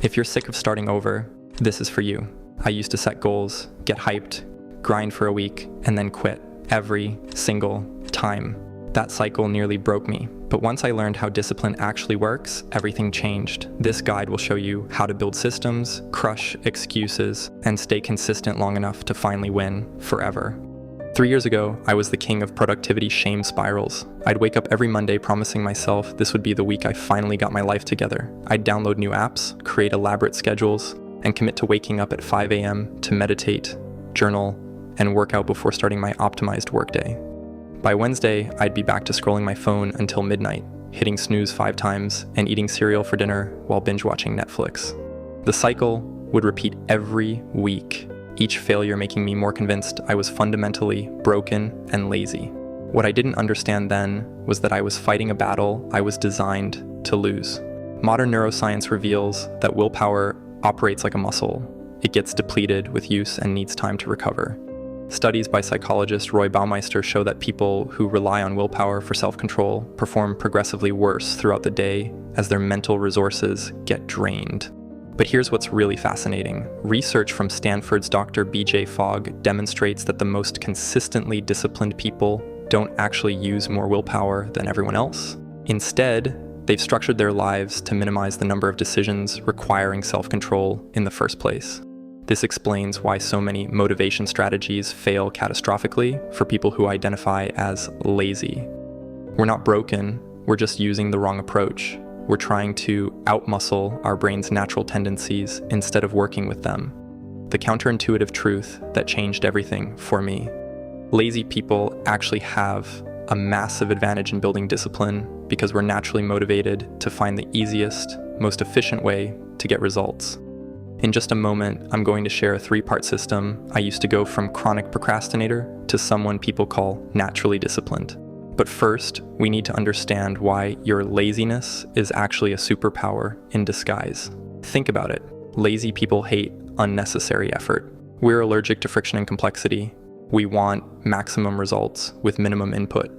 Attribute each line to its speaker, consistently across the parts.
Speaker 1: If you're sick of starting over, this is for you. I used to set goals, get hyped, grind for a week, and then quit every single time. That cycle nearly broke me. But once I learned how discipline actually works, everything changed. This guide will show you how to build systems, crush excuses, and stay consistent long enough to finally win forever. 3 years ago, I was the king of productivity shame spirals. I'd wake up every Monday promising myself this would be the week I finally got my life together. I'd download new apps, create elaborate schedules, and commit to waking up at 5 a.m. to meditate, journal, and work out before starting my optimized workday. By Wednesday, I'd be back to scrolling my phone until midnight, hitting snooze 5 times, and eating cereal for dinner while binge-watching Netflix. The cycle would repeat every week, each failure making me more convinced I was fundamentally broken and lazy. What I didn't understand then was that I was fighting a battle I was designed to lose. Modern neuroscience reveals that willpower operates like a muscle. It gets depleted with use and needs time to recover. Studies by psychologist Roy Baumeister show that people who rely on willpower for self-control perform progressively worse throughout the day as their mental resources get drained. But here's what's really fascinating. Research from Stanford's Dr. B.J. Fogg demonstrates that the most consistently disciplined people don't actually use more willpower than everyone else. Instead, they've structured their lives to minimize the number of decisions requiring self-control in the first place. This explains why so many motivation strategies fail catastrophically for people who identify as lazy. We're not broken, we're just using the wrong approach. We're trying to outmuscle our brain's natural tendencies instead of working with them. The counterintuitive truth that changed everything for me. Lazy people actually have a massive advantage in building discipline because we're naturally motivated to find the easiest, most efficient way to get results. In just a moment, I'm going to share a 3-part system I used to go from chronic procrastinator to someone people call naturally disciplined. But first, we need to understand why your laziness is actually a superpower in disguise. Think about it. Lazy people hate unnecessary effort. We're allergic to friction and complexity. We want maximum results with minimum input.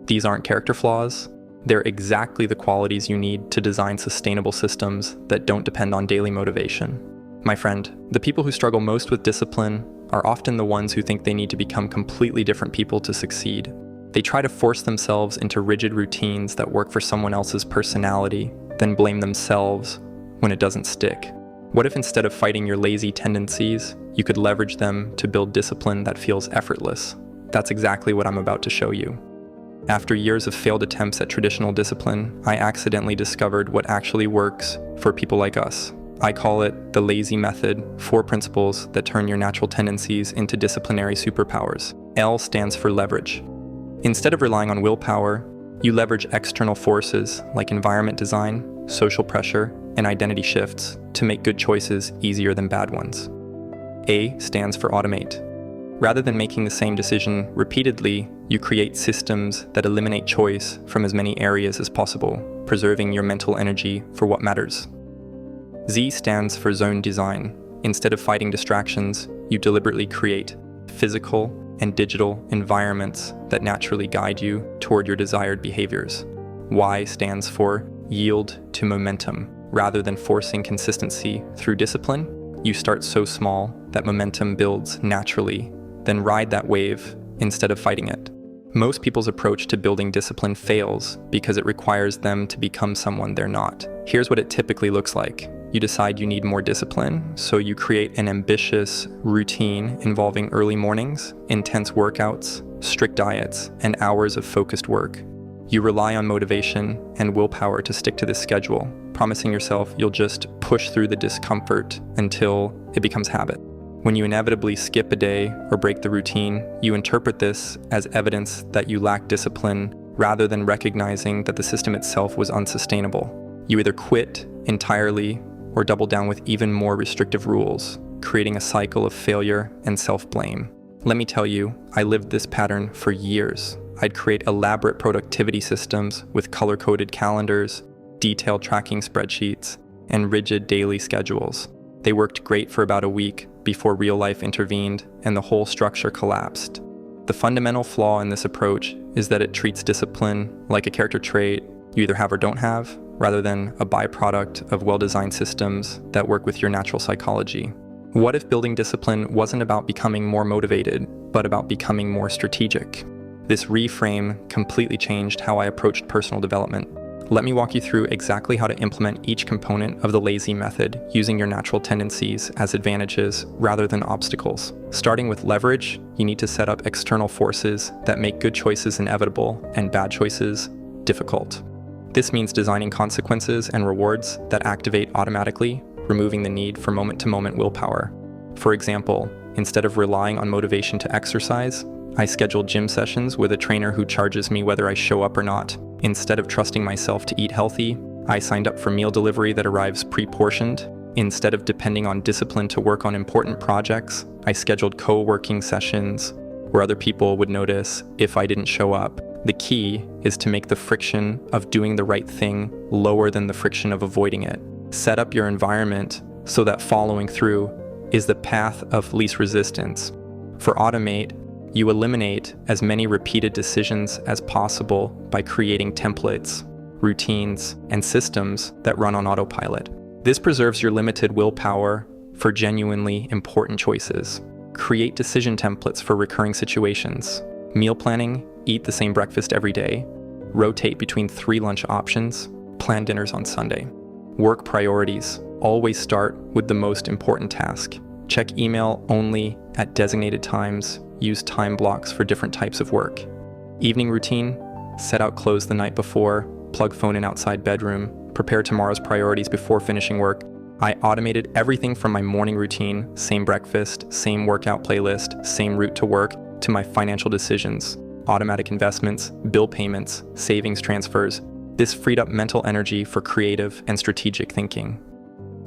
Speaker 1: These aren't character flaws. They're exactly the qualities you need to design sustainable systems that don't depend on daily motivation. My friend, the people who struggle most with discipline are often the ones who think they need to become completely different people to succeed. They try to force themselves into rigid routines that work for someone else's personality, then blame themselves when it doesn't stick. What if instead of fighting your lazy tendencies, you could leverage them to build discipline that feels effortless? That's exactly what I'm about to show you. After years of failed attempts at traditional discipline, I accidentally discovered what actually works for people like us. I call it the L.A.Z.Y method, 4 principles that turn your natural tendencies into disciplinary superpowers. L stands for leverage. Instead of relying on willpower, you leverage external forces like environment design, social pressure, and identity shifts to make good choices easier than bad ones. A stands for automate. Rather than making the same decision repeatedly, you create systems that eliminate choice from as many areas as possible, preserving your mental energy for what matters. Z stands for zone design. Instead of fighting distractions, you deliberately create physical and digital environments that naturally guide you toward your desired behaviors. Y stands for yield to momentum. Rather than forcing consistency through discipline, you start so small that momentum builds naturally, then ride that wave instead of fighting it. Most people's approach to building discipline fails because it requires them to become someone they're not. Here's what it typically looks like. You decide you need more discipline, so you create an ambitious routine involving early mornings, intense workouts, strict diets, and hours of focused work. You rely on motivation and willpower to stick to this schedule, promising yourself you'll just push through the discomfort until it becomes habit. When you inevitably skip a day or break the routine, you interpret this as evidence that you lack discipline rather than recognizing that the system itself was unsustainable. You either quit entirely or double down with even more restrictive rules, creating a cycle of failure and self-blame. Let me tell you, I lived this pattern for years. I'd create elaborate productivity systems with color-coded calendars, detailed tracking spreadsheets, and rigid daily schedules. They worked great for about a week before real life intervened and the whole structure collapsed. The fundamental flaw in this approach is that it treats discipline like a character trait you either have or don't have, rather than a byproduct of well-designed systems that work with your natural psychology? What if building discipline wasn't about becoming more motivated, but about becoming more strategic? This reframe completely changed how I approached personal development. Let me walk you through exactly how to implement each component of the L.A.Z.Y method using your natural tendencies as advantages rather than obstacles. Starting with leverage, you need to set up external forces that make good choices inevitable and bad choices difficult. This means designing consequences and rewards that activate automatically, removing the need for moment-to-moment willpower. For example, instead of relying on motivation to exercise, I scheduled gym sessions with a trainer who charges me whether I show up or not. Instead of trusting myself to eat healthy, I signed up for meal delivery that arrives pre-portioned. Instead of depending on discipline to work on important projects, I scheduled co-working sessions where other people would notice if I didn't show up. The key is to make the friction of doing the right thing lower than the friction of avoiding it. Set up your environment so that following through is the path of least resistance. For automate, you eliminate as many repeated decisions as possible by creating templates, routines, and systems that run on autopilot. This preserves your limited willpower for genuinely important choices. Create decision templates for recurring situations. Meal planning, eat the same breakfast every day. Rotate between 3 lunch options. Plan dinners on Sunday. Work priorities. Always start with the most important task. Check email only at designated times. Use time blocks for different types of work. Evening routine, set out clothes the night before, plug phone in outside bedroom, prepare tomorrow's priorities before finishing work. I automated everything from my morning routine, same breakfast, same workout playlist, same route to work, to my financial decisions, automatic investments, bill payments, savings transfers. This freed up mental energy for creative and strategic thinking.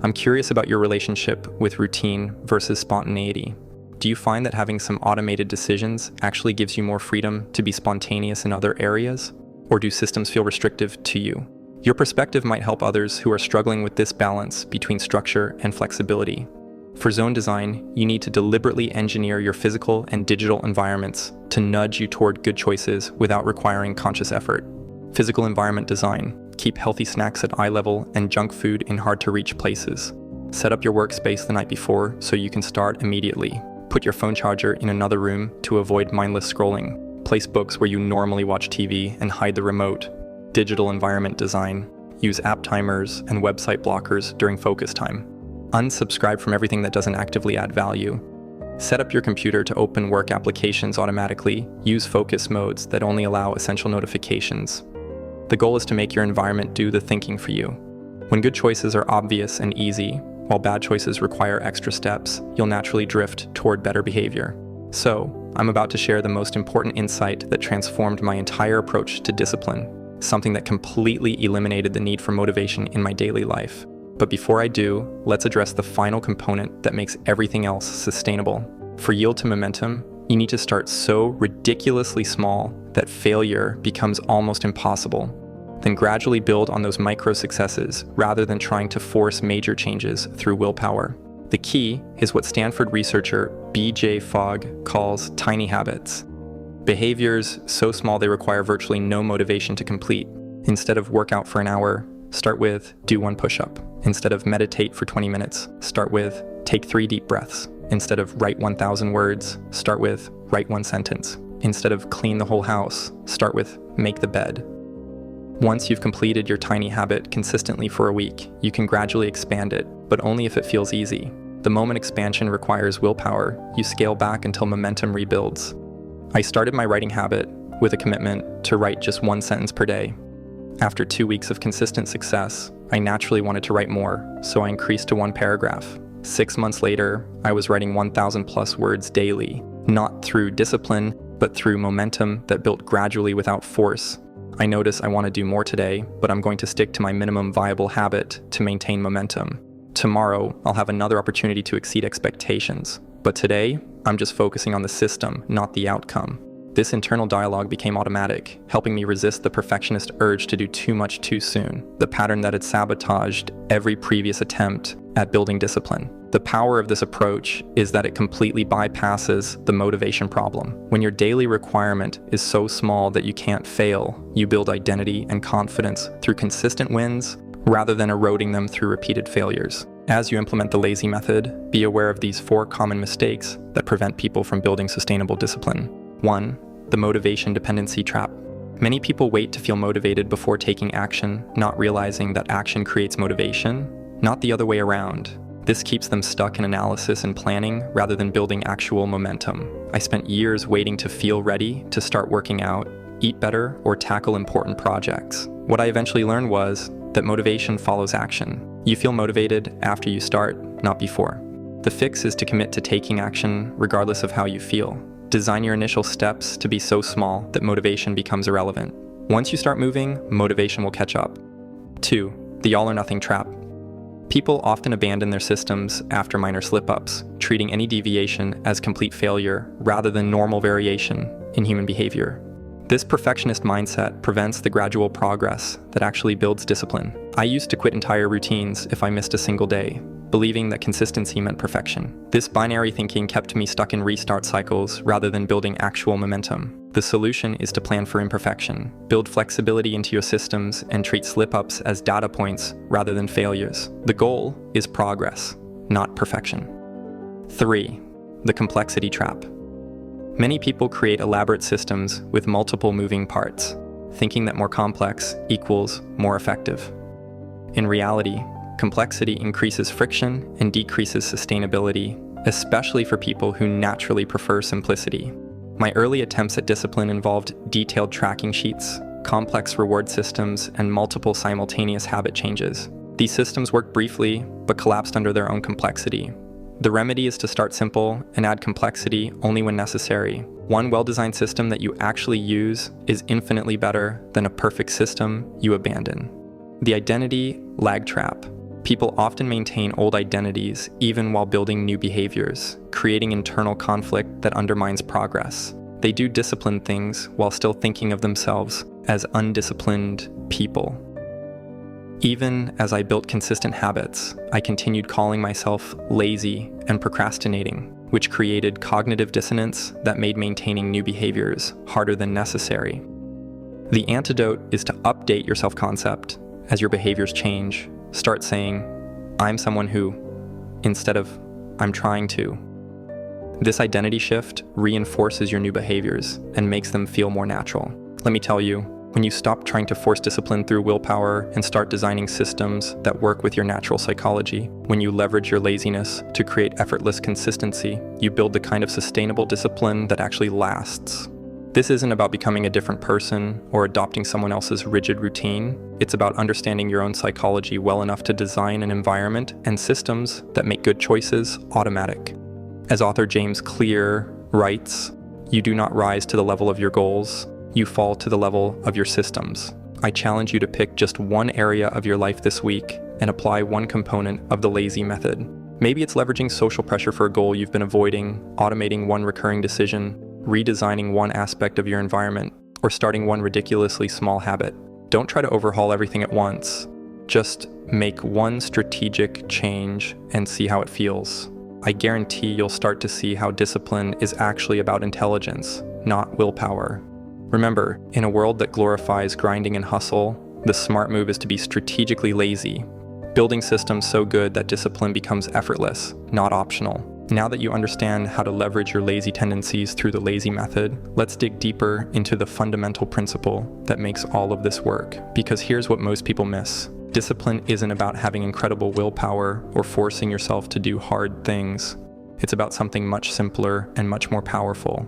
Speaker 1: I'm curious about your relationship with routine versus spontaneity. Do you find that having some automated decisions actually gives you more freedom to be spontaneous in other areas? Or do systems feel restrictive to you? Your perspective might help others who are struggling with this balance between structure and flexibility. For zone design, you need to deliberately engineer your physical and digital environments to nudge you toward good choices without requiring conscious effort. Physical environment design. Keep healthy snacks at eye level and junk food in hard-to-reach places. Set up your workspace the night before so you can start immediately. Put your phone charger in another room to avoid mindless scrolling. Place books where you normally watch TV and hide the remote. Digital environment design. Use app timers and website blockers during focus time. Unsubscribe from everything that doesn't actively add value. Set up your computer to open work applications automatically. Use focus modes that only allow essential notifications. The goal is to make your environment do the thinking for you. When good choices are obvious and easy, while bad choices require extra steps, you'll naturally drift toward better behavior. So, I'm about to share the most important insight that transformed my entire approach to discipline, something that completely eliminated the need for motivation in my daily life. But before I do, let's address the final component that makes everything else sustainable. For yield to momentum, you need to start so ridiculously small that failure becomes almost impossible. Then gradually build on those micro successes rather than trying to force major changes through willpower. The key is what Stanford researcher B.J. Fogg calls tiny habits. Behaviors so small they require virtually no motivation to complete. Instead of work out for an hour, start with do 1 push-up. Instead of meditate for 20 minutes, start with take 3 deep breaths. Instead of write 1,000 words, start with write 1 sentence. Instead of clean the whole house, start with make the bed. Once you've completed your tiny habit consistently for a week, you can gradually expand it, but only if it feels easy. The moment expansion requires willpower, you scale back until momentum rebuilds. I started my writing habit with a commitment to write just 1 sentence per day. After 2 weeks of consistent success, I naturally wanted to write more, so I increased to 1 paragraph. 6 months later, I was writing 1,000 plus words daily, not through discipline, but through momentum that built gradually without force. I notice I want to do more today, but I'm going to stick to my minimum viable habit to maintain momentum. Tomorrow, I'll have another opportunity to exceed expectations. But today, I'm just focusing on the system, not the outcome. This internal dialogue became automatic, helping me resist the perfectionist urge to do too much too soon, the pattern that had sabotaged every previous attempt at building discipline. The power of this approach is that it completely bypasses the motivation problem. When your daily requirement is so small that you can't fail, you build identity and confidence through consistent wins rather than eroding them through repeated failures. As you implement the L.A.Z.Y method, be aware of these 4 common mistakes that prevent people from building sustainable discipline. 1. The motivation dependency trap. Many people wait to feel motivated before taking action, not realizing that action creates motivation, not the other way around. This keeps them stuck in analysis and planning rather than building actual momentum. I spent years waiting to feel ready to start working out, eat better, or tackle important projects. What I eventually learned was that motivation follows action. You feel motivated after you start, not before. The fix is to commit to taking action regardless of how you feel. Design your initial steps to be so small that motivation becomes irrelevant. Once you start moving, motivation will catch up. 2. The all or nothing trap. People often abandon their systems after minor slip-ups, treating any deviation as complete failure rather than normal variation in human behavior. This perfectionist mindset prevents the gradual progress that actually builds discipline. I used to quit entire routines if I missed a single day, believing that consistency meant perfection. This binary thinking kept me stuck in restart cycles rather than building actual momentum. The solution is to plan for imperfection, build flexibility into your systems, and treat slip-ups as data points rather than failures. The goal is progress, not perfection. 3. The complexity trap. Many people create elaborate systems with multiple moving parts, thinking that more complex equals more effective. In reality, complexity increases friction and decreases sustainability, especially for people who naturally prefer simplicity. My early attempts at discipline involved detailed tracking sheets, complex reward systems, and multiple simultaneous habit changes. These systems worked briefly, but collapsed under their own complexity. The remedy is to start simple and add complexity only when necessary. One well-designed system that you actually use is infinitely better than a perfect system you abandon. The identity lag trap. People often maintain old identities even while building new behaviors, creating internal conflict that undermines progress. They do disciplined things while still thinking of themselves as undisciplined people. Even as I built consistent habits, I continued calling myself lazy and procrastinating, which created cognitive dissonance that made maintaining new behaviors harder than necessary. The antidote is to update your self-concept. As your behaviors change, start saying, "I'm someone who," instead of, "I'm trying to." This identity shift reinforces your new behaviors and makes them feel more natural. Let me tell you, when you stop trying to force discipline through willpower and start designing systems that work with your natural psychology, when you leverage your laziness to create effortless consistency, you build the kind of sustainable discipline that actually lasts. This isn't about becoming a different person or adopting someone else's rigid routine. It's about understanding your own psychology well enough to design an environment and systems that make good choices automatic. As author James Clear writes, "You do not rise to the level of your goals. You fall to the level of your systems." I challenge you to pick just one area of your life this week and apply one component of the L.A.Z.Y method. Maybe it's leveraging social pressure for a goal you've been avoiding, automating one recurring decision, redesigning one aspect of your environment, or starting one ridiculously small habit. Don't try to overhaul everything at once. Just make one strategic change and see how it feels. I guarantee you'll start to see how discipline is actually about intelligence, not willpower. Remember, in a world that glorifies grinding and hustle, the smart move is to be strategically lazy, building systems so good that discipline becomes effortless, not optional. Now that you understand how to leverage your lazy tendencies through the L.A.Z.Y method, let's dig deeper into the fundamental principle that makes all of this work. Because here's what most people miss. Discipline isn't about having incredible willpower or forcing yourself to do hard things. It's about something much simpler and much more powerful.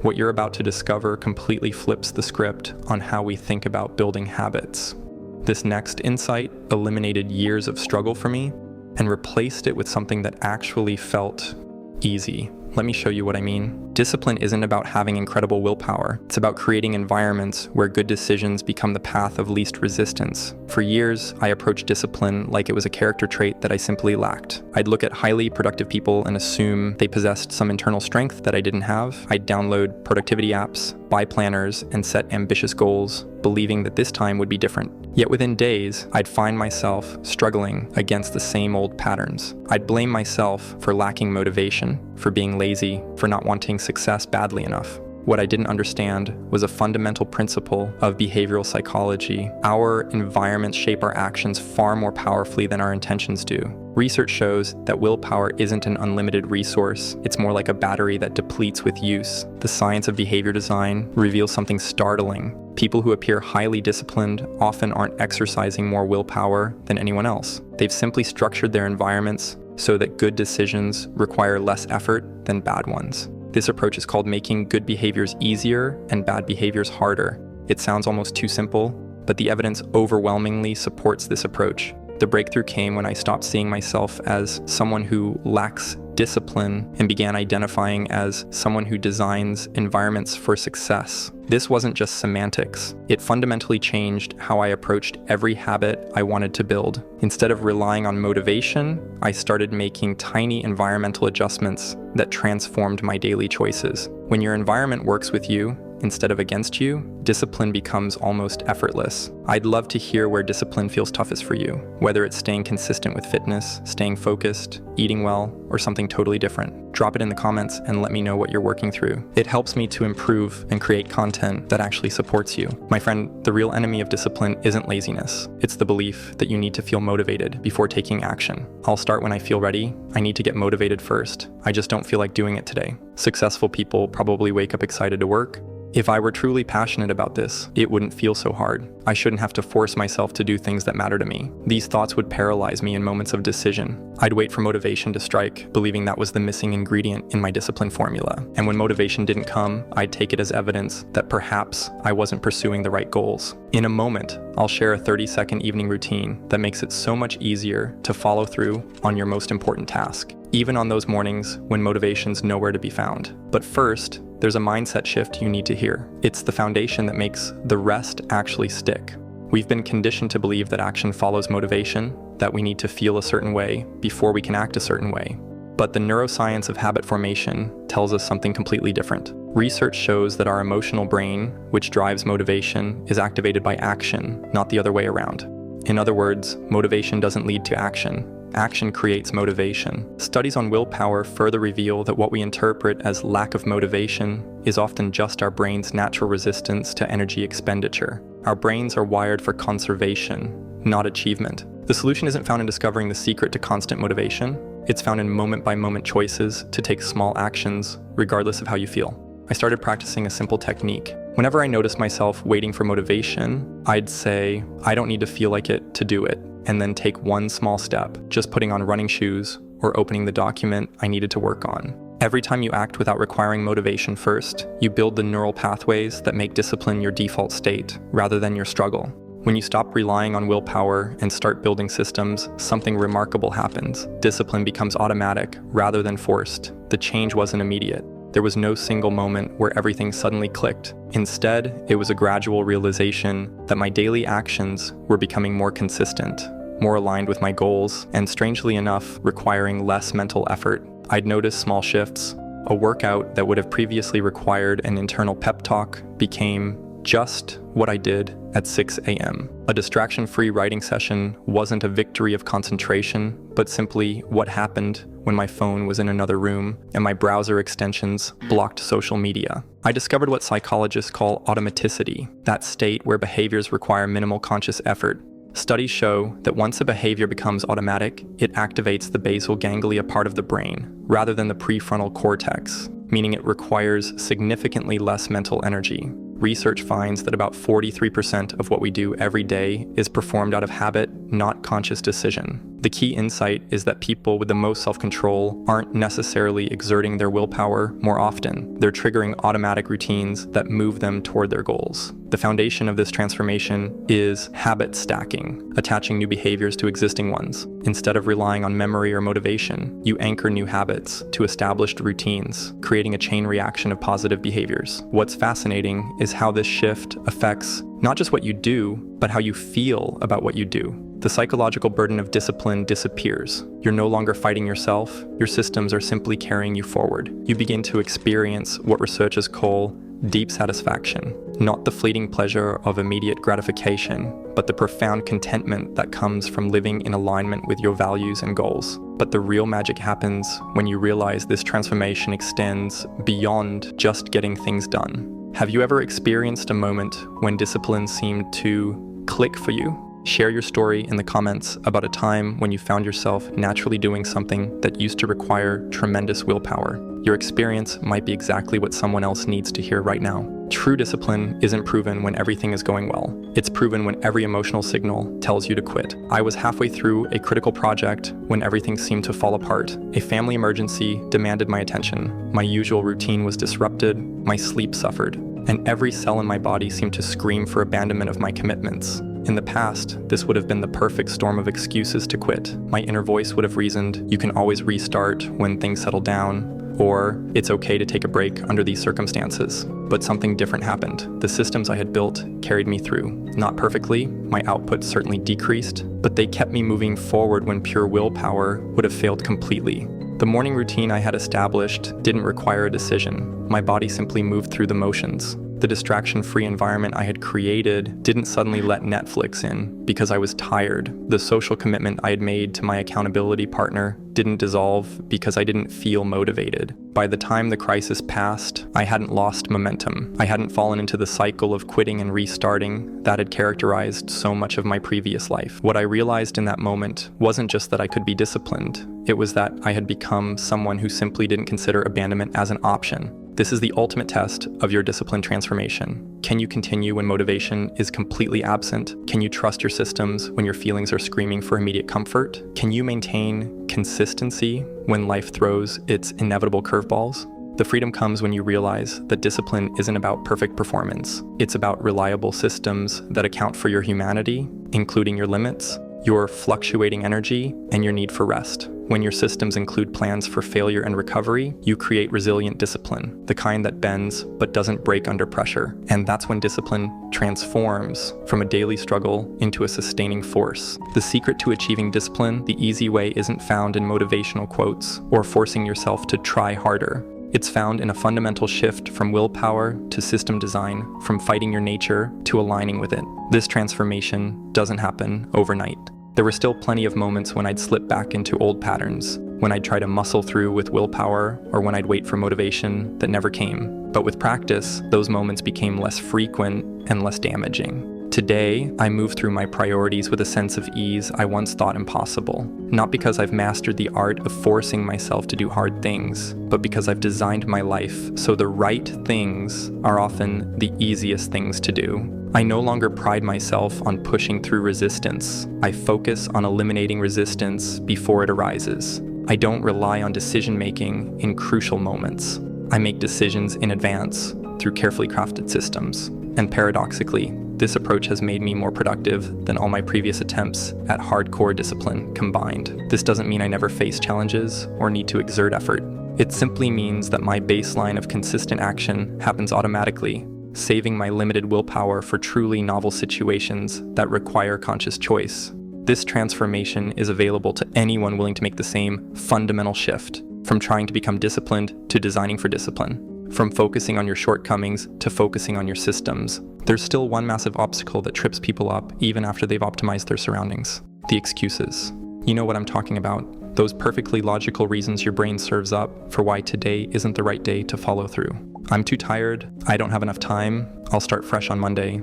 Speaker 1: What you're about to discover completely flips the script on how we think about building habits. This next insight eliminated years of struggle for me and replaced it with something that actually felt easy. Let me show you what I mean. Discipline isn't about having incredible willpower. It's about creating environments where good decisions become the path of least resistance. For years, I approached discipline like it was a character trait that I simply lacked. I'd look at highly productive people and assume they possessed some internal strength that I didn't have. I'd download productivity apps, buy planners, and set ambitious goals, believing that this time would be different. Yet within days, I'd find myself struggling against the same old patterns. I'd blame myself for lacking motivation, for being lazy, for not wanting success badly enough. What I didn't understand was a fundamental principle of behavioral psychology. Our environments shape our actions far more powerfully than our intentions do. Research shows that willpower isn't an unlimited resource. It's more like a battery that depletes with use. The science of behavior design reveals something startling. People who appear highly disciplined often aren't exercising more willpower than anyone else. They've simply structured their environments so that good decisions require less effort than bad ones. This approach is called making good behaviors easier and bad behaviors harder. It sounds almost too simple, but the evidence overwhelmingly supports this approach. The breakthrough came when I stopped seeing myself as someone who lacks discipline and began identifying as someone who designs environments for success. This wasn't just semantics. It fundamentally changed how I approached every habit I wanted to build. Instead of relying on motivation, I started making tiny environmental adjustments that transformed my daily choices. When your environment works with you instead of against you, discipline becomes almost effortless. I'd love to hear where discipline feels toughest for you, whether it's staying consistent with fitness, staying focused, eating well, or something totally different. Drop it in the comments and let me know what you're working through. It helps me to improve and create content that actually supports you. My friend, the real enemy of discipline isn't laziness. It's the belief that you need to feel motivated before taking action. I'll start when I feel ready. I need to get motivated first. I just don't feel like doing it today. Successful people probably wake up excited to work. If I were truly passionate about this, it wouldn't feel so hard. I shouldn't have to force myself to do things that matter to me. These thoughts would paralyze me in moments of decision. I'd wait for motivation to strike, believing that was the missing ingredient in my discipline formula. And when motivation didn't come, I'd take it as evidence that perhaps I wasn't pursuing the right goals. In a moment, I'll share a 30-second evening routine that makes it so much easier to follow through on your most important task, even on those mornings when motivation's nowhere to be found. But first, there's a mindset shift you need to hear. It's the foundation that makes the rest actually stick. We've been conditioned to believe that action follows motivation, that we need to feel a certain way before we can act a certain way. But the neuroscience of habit formation tells us something completely different. Research shows that our emotional brain, which drives motivation, is activated by action, not the other way around. In other words, motivation doesn't lead to action. Action creates motivation. Studies on willpower further reveal that what we interpret as lack of motivation is often just our brain's natural resistance to energy expenditure. Our brains are wired for conservation, not achievement. The solution isn't found in discovering the secret to constant motivation. It's found in moment-by-moment choices to take small actions, regardless of how you feel. I started practicing a simple technique. Whenever I noticed myself waiting for motivation, I'd say, I don't need to feel like it to do it, and then take one small step, just putting on running shoes or opening the document I needed to work on. Every time you act without requiring motivation first, you build the neural pathways that make discipline your default state, rather than your struggle. When you stop relying on willpower and start building systems, something remarkable happens. Discipline becomes automatic rather than forced. The change wasn't immediate. There was no single moment where everything suddenly clicked. Instead, it was a gradual realization that my daily actions were becoming more consistent, more aligned with my goals, and strangely enough, requiring less mental effort. I'd notice small shifts. A workout that would have previously required an internal pep talk became just what I did at 6 a.m. A distraction-free writing session wasn't a victory of concentration, but simply what happened when my phone was in another room and my browser extensions blocked social media. I discovered what psychologists call automaticity, that state where behaviors require minimal conscious effort. Studies show that once a behavior becomes automatic, it activates the basal ganglia part of the brain, rather than the prefrontal cortex, meaning it requires significantly less mental energy. Research finds that about 43% of what we do every day is performed out of habit, not conscious decision. The key insight is that people with the most self-control aren't necessarily exerting their willpower more often. They're triggering automatic routines that move them toward their goals. The foundation of this transformation is habit stacking, attaching new behaviors to existing ones. Instead of relying on memory or motivation, you anchor new habits to established routines, creating a chain reaction of positive behaviors. What's fascinating is how this shift affects not just what you do, but how you feel about what you do. The psychological burden of discipline disappears. You're no longer fighting yourself. Your systems are simply carrying you forward. You begin to experience what researchers call deep satisfaction, not the fleeting pleasure of immediate gratification, but the profound contentment that comes from living in alignment with your values and goals. But the real magic happens when you realize this transformation extends beyond just getting things done. Have you ever experienced a moment when discipline seemed to click for you? Share your story in the comments about a time when you found yourself naturally doing something that used to require tremendous willpower. Your experience might be exactly what someone else needs to hear right now. True discipline isn't proven when everything is going well. It's proven when every emotional signal tells you to quit. I was halfway through a critical project when everything seemed to fall apart. A family emergency demanded my attention. My usual routine was disrupted, my sleep suffered, and every cell in my body seemed to scream for abandonment of my commitments. In the past, this would have been the perfect storm of excuses to quit. My inner voice would have reasoned, you can always restart when things settle down, or it's okay to take a break under these circumstances. But something different happened. The systems I had built carried me through. Not perfectly, my output certainly decreased, but they kept me moving forward when pure willpower would have failed completely. The morning routine I had established didn't require a decision. My body simply moved through the motions. The distraction-free environment I had created didn't suddenly let Netflix in because I was tired. The social commitment I had made to my accountability partner didn't dissolve because I didn't feel motivated. By the time the crisis passed, I hadn't lost momentum. I hadn't fallen into the cycle of quitting and restarting that had characterized so much of my previous life. What I realized in that moment wasn't just that I could be disciplined. It was that I had become someone who simply didn't consider abandonment as an option. This is the ultimate test of your discipline transformation. Can you continue when motivation is completely absent? Can you trust your systems when your feelings are screaming for immediate comfort? Can you maintain consistency when life throws its inevitable curveballs? The freedom comes when you realize that discipline isn't about perfect performance. It's about reliable systems that account for your humanity, including your limits, your fluctuating energy, and your need for rest. When your systems include plans for failure and recovery, you create resilient discipline, the kind that bends but doesn't break under pressure. And that's when discipline transforms from a daily struggle into a sustaining force. The secret to achieving discipline the easy way isn't found in motivational quotes or forcing yourself to try harder. It's found in a fundamental shift from willpower to system design, from fighting your nature to aligning with it. This transformation doesn't happen overnight. There were still plenty of moments when I'd slip back into old patterns, when I'd try to muscle through with willpower, or when I'd wait for motivation that never came. But with practice, those moments became less frequent and less damaging. Today, I move through my priorities with a sense of ease I once thought impossible. Not because I've mastered the art of forcing myself to do hard things, but because I've designed my life so the right things are often the easiest things to do. I no longer pride myself on pushing through resistance. I focus on eliminating resistance before it arises. I don't rely on decision-making in crucial moments. I make decisions in advance through carefully crafted systems. And paradoxically, this approach has made me more productive than all my previous attempts at hardcore discipline combined. This doesn't mean I never face challenges or need to exert effort. It simply means that my baseline of consistent action happens automatically, saving my limited willpower for truly novel situations that require conscious choice. This transformation is available to anyone willing to make the same fundamental shift, from trying to become disciplined to designing for discipline. From focusing on your shortcomings to focusing on your systems. There's still one massive obstacle that trips people up even after they've optimized their surroundings: the excuses. You know what I'm talking about. Those perfectly logical reasons your brain serves up for why today isn't the right day to follow through. I'm too tired, I don't have enough time, I'll start fresh on Monday.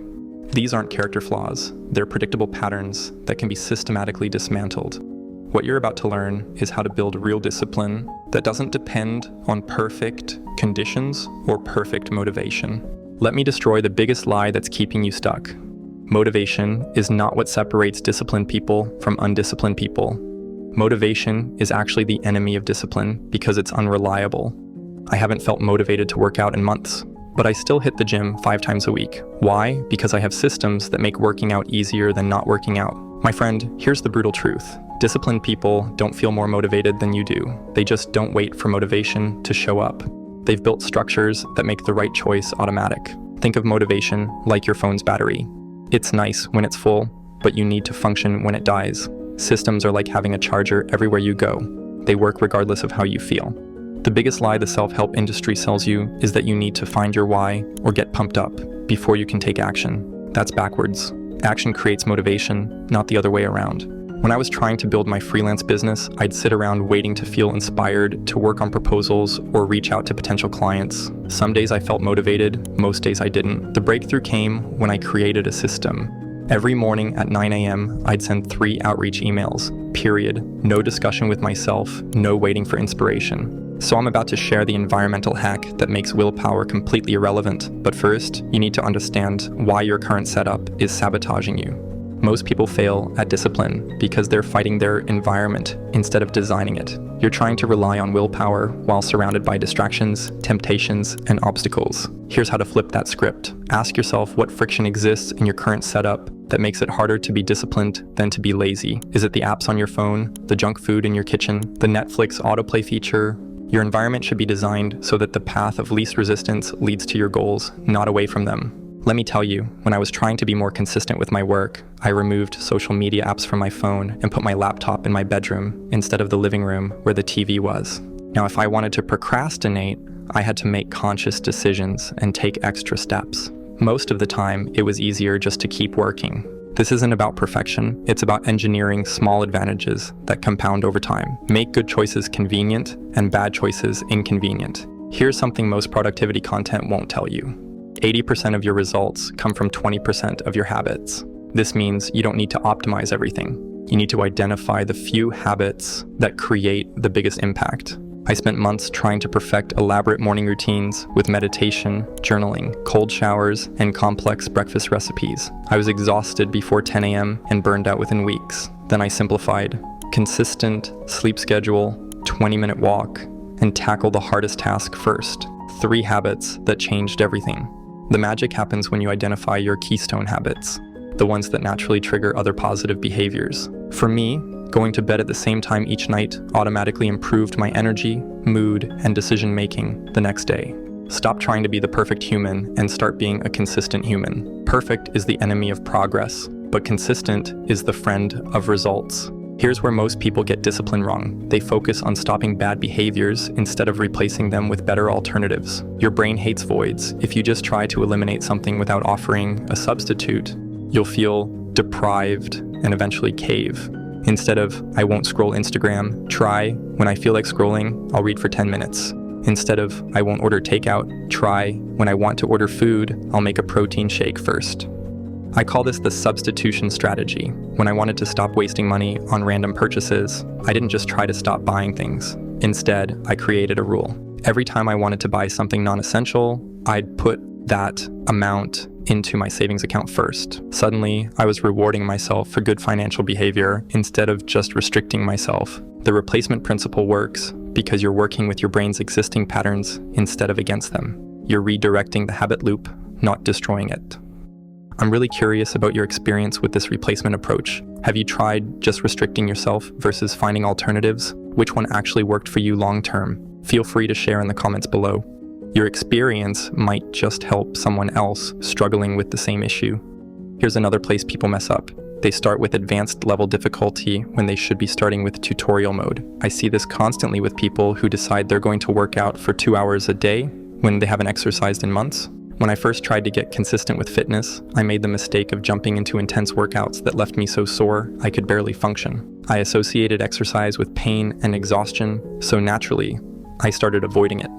Speaker 1: These aren't character flaws, they're predictable patterns that can be systematically dismantled. What you're about to learn is how to build real discipline that doesn't depend on perfect conditions or perfect motivation. Let me destroy the biggest lie that's keeping you stuck. Motivation is not what separates disciplined people from undisciplined people. Motivation is actually the enemy of discipline because it's unreliable. I haven't felt motivated to work out in months, but I still hit the gym 5 times a week. Why? Because I have systems that make working out easier than not working out. My friend, here's the brutal truth. Disciplined people don't feel more motivated than you do. They just don't wait for motivation to show up. They've built structures that make the right choice automatic. Think of motivation like your phone's battery. It's nice when it's full, but you need to function when it dies. Systems are like having a charger everywhere you go. They work regardless of how you feel. The biggest lie the self-help industry sells you is that you need to find your why or get pumped up before you can take action. That's backwards. Action creates motivation, not the other way around. When I was trying to build my freelance business, I'd sit around waiting to feel inspired to work on proposals or reach out to potential clients. Some days I felt motivated, most days I didn't. The breakthrough came when I created a system. Every morning at 9 a.m., I'd send 3 outreach emails, period. No discussion with myself, no waiting for inspiration. So I'm about to share the environmental hack that makes willpower completely irrelevant. But first, you need to understand why your current setup is sabotaging you. Most people fail at discipline because they're fighting their environment instead of designing it. You're trying to rely on willpower while surrounded by distractions, temptations, and obstacles. Here's how to flip that script. Ask yourself what friction exists in your current setup that makes it harder to be disciplined than to be lazy. Is it the apps on your phone, the junk food in your kitchen, the Netflix autoplay feature? Your environment should be designed so that the path of least resistance leads to your goals, not away from them. Let me tell you, when I was trying to be more consistent with my work, I removed social media apps from my phone and put my laptop in my bedroom instead of the living room where the TV was. Now, if I wanted to procrastinate, I had to make conscious decisions and take extra steps. Most of the time, it was easier just to keep working. This isn't about perfection, it's about engineering small advantages that compound over time. Make good choices convenient and bad choices inconvenient. Here's something most productivity content won't tell you. 80% of your results come from 20% of your habits. This means you don't need to optimize everything. You need to identify the few habits that create the biggest impact. I spent months trying to perfect elaborate morning routines with meditation, journaling, cold showers, and complex breakfast recipes. I was exhausted before 10 a.m. and burned out within weeks. Then I simplified. Consistent sleep schedule, 20-minute walk, and tackle the hardest task first. 3 habits that changed everything. The magic happens when you identify your keystone habits, the ones that naturally trigger other positive behaviors. For me, going to bed at the same time each night automatically improved my energy, mood, and decision-making the next day. Stop trying to be the perfect human and start being a consistent human. Perfect is the enemy of progress, but consistent is the friend of results. Here's where most people get discipline wrong. They focus on stopping bad behaviors instead of replacing them with better alternatives. Your brain hates voids. If you just try to eliminate something without offering a substitute, you'll feel deprived and eventually cave. Instead of, I won't scroll Instagram, try, when I feel like scrolling, I'll read for 10 minutes. Instead of, I won't order takeout, try, when I want to order food, I'll make a protein shake first. I call this the substitution strategy. When I wanted to stop wasting money on random purchases, I didn't just try to stop buying things. Instead, I created a rule. Every time I wanted to buy something non-essential, I'd put that amount into my savings account first. Suddenly, I was rewarding myself for good financial behavior instead of just restricting myself. The replacement principle works because you're working with your brain's existing patterns instead of against them. You're redirecting the habit loop, not destroying it. I'm really curious about your experience with this replacement approach. Have you tried just restricting yourself versus finding alternatives? Which one actually worked for you long term? Feel free to share in the comments below. Your experience might just help someone else struggling with the same issue. Here's another place people mess up. They start with advanced level difficulty when they should be starting with tutorial mode. I see this constantly with people who decide they're going to work out for 2 hours a day when they haven't exercised in months. When I first tried to get consistent with fitness, I made the mistake of jumping into intense workouts that left me so sore I could barely function. I associated exercise with pain and exhaustion, so naturally, I started avoiding it.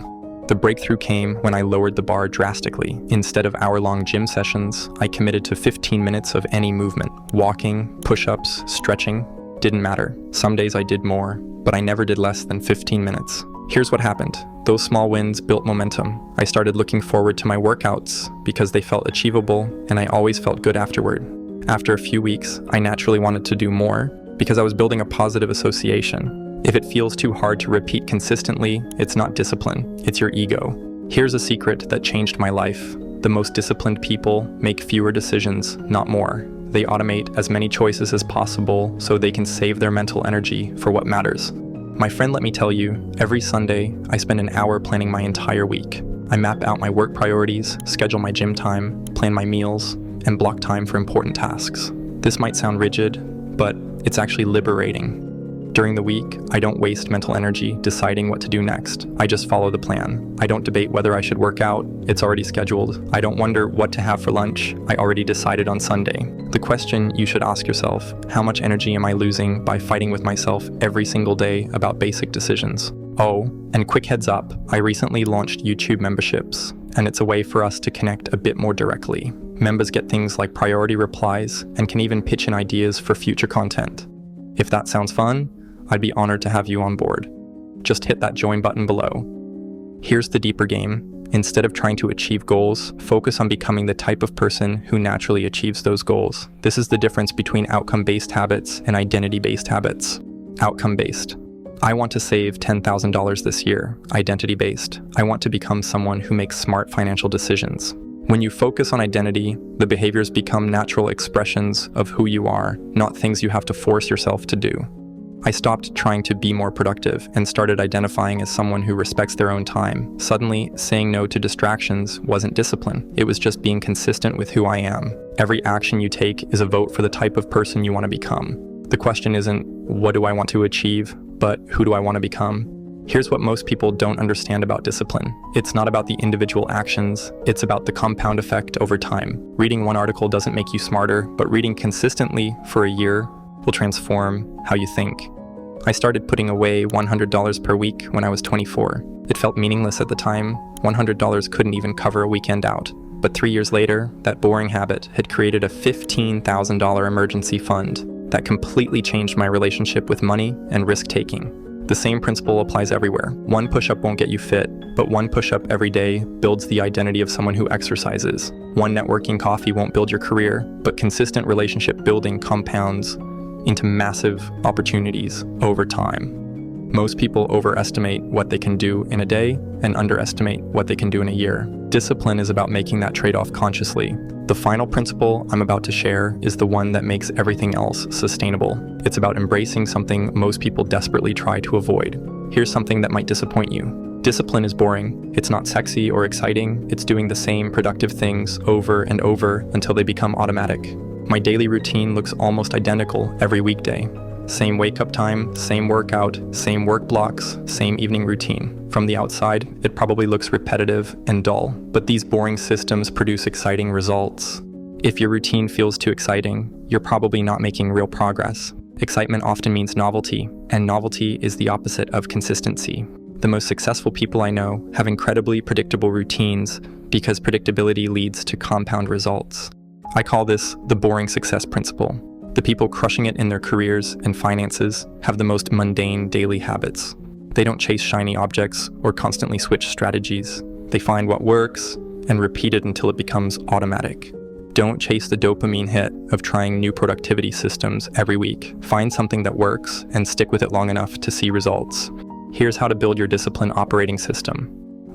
Speaker 1: The breakthrough came when I lowered the bar drastically. Instead of hour-long gym sessions, I committed to 15 minutes of any movement. Walking, push-ups, stretching, didn't matter. Some days I did more, but I never did less than 15 minutes. Here's what happened. Those small wins built momentum. I started looking forward to my workouts because they felt achievable and I always felt good afterward. After a few weeks, I naturally wanted to do more because I was building a positive association. If it feels too hard to repeat consistently, it's not discipline, it's your ego. Here's a secret that changed my life. The most disciplined people make fewer decisions, not more. They automate as many choices as possible so they can save their mental energy for what matters. My friend, let me tell you, every Sunday, I spend an hour planning my entire week. I map out my work priorities, schedule my gym time, plan my meals, and block time for important tasks. This might sound rigid, but it's actually liberating. During the week, I don't waste mental energy deciding what to do next. I just follow the plan. I don't debate whether I should work out. It's already scheduled. I don't wonder what to have for lunch. I already decided on Sunday. The question you should ask yourself, how much energy am I losing by fighting with myself every single day about basic decisions? Oh, and quick heads up, I recently launched YouTube memberships, and it's a way for us to connect a bit more directly. Members get things like priority replies and can even pitch in ideas for future content. If that sounds fun, I'd be honored to have you on board. Just hit that join button below. Here's the deeper game. Instead of trying to achieve goals, focus on becoming the type of person who naturally achieves those goals. This is the difference between outcome-based habits and identity-based habits. Outcome-based. I want to save $10,000 this year. Identity-based. I want to become someone who makes smart financial decisions. When you focus on identity, the behaviors become natural expressions of who you are, not things you have to force yourself to do. I stopped trying to be more productive and started identifying as someone who respects their own time. Suddenly, saying no to distractions wasn't discipline. It was just being consistent with who I am. Every action you take is a vote for the type of person you want to become. The question isn't, what do I want to achieve, but who do I want to become? Here's what most people don't understand about discipline. It's not about the individual actions, it's about the compound effect over time. Reading one article doesn't make you smarter, but reading consistently for a year will transform how you think. I started putting away $100 per week when I was 24. It felt meaningless at the time. $100 couldn't even cover a weekend out. But 3 years later, that boring habit had created a $15,000 emergency fund that completely changed my relationship with money and risk-taking. The same principle applies everywhere. One push-up won't get you fit, but one push-up every day builds the identity of someone who exercises. One networking coffee won't build your career, but consistent relationship building compounds into massive opportunities over time. Most people overestimate what they can do in a day and underestimate what they can do in a year. Discipline is about making that trade-off consciously. The final principle I'm about to share is the one that makes everything else sustainable. It's about embracing something most people desperately try to avoid. Here's something that might disappoint you. Discipline is boring. It's not sexy or exciting. It's doing the same productive things over and over until they become automatic. My daily routine looks almost identical every weekday. Same wake-up time, same workout, same work blocks, same evening routine. From the outside, it probably looks repetitive and dull, but these boring systems produce exciting results. If your routine feels too exciting, you're probably not making real progress. Excitement often means novelty, and novelty is the opposite of consistency. The most successful people I know have incredibly predictable routines because predictability leads to compound results. I call this the boring success principle. The people crushing it in their careers and finances have the most mundane daily habits. They don't chase shiny objects or constantly switch strategies. They find what works and repeat it until it becomes automatic. Don't chase the dopamine hit of trying new productivity systems every week. Find something that works and stick with it long enough to see results. Here's how to build your discipline operating system.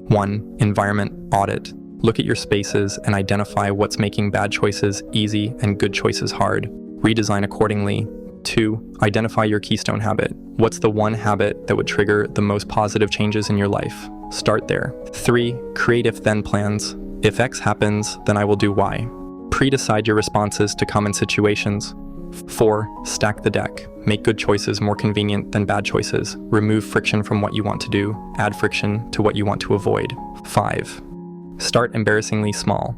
Speaker 1: 1. Environment audit. Look at your spaces and identify what's making bad choices easy and good choices hard. Redesign accordingly. 2. Identify your keystone habit. What's the one habit that would trigger the most positive changes in your life? Start there. 3. Create if-then plans. If X happens, then I will do Y. Pre-decide your responses to common situations. 4. Stack the deck. Make good choices more convenient than bad choices. Remove friction from what you want to do. Add friction to what you want to avoid. 5. Start embarrassingly small.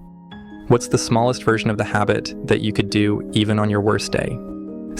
Speaker 1: What's the smallest version of the habit that you could do even on your worst day?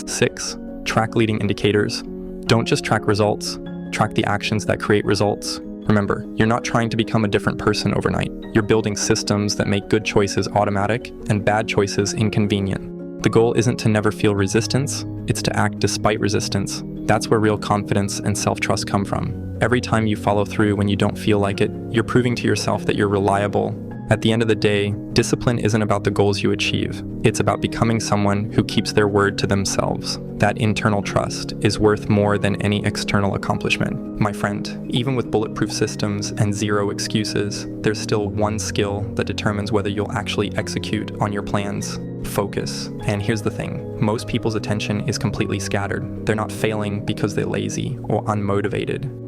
Speaker 1: 6. Track leading indicators. Don't just track results, track the actions that create results. Remember, you're not trying to become a different person overnight. You're building systems that make good choices automatic and bad choices inconvenient. The goal isn't to never feel resistance, it's to act despite resistance. That's where real confidence and self-trust come from. Every time you follow through when you don't feel like it, you're proving to yourself that you're reliable. At the end of the day, discipline isn't about the goals you achieve. It's about becoming someone who keeps their word to themselves. That internal trust is worth more than any external accomplishment. My friend, even with bulletproof systems and zero excuses, there's still one skill that determines whether you'll actually execute on your plans. Focus. And here's the thing, most people's attention is completely scattered. They're not failing because they're lazy or unmotivated.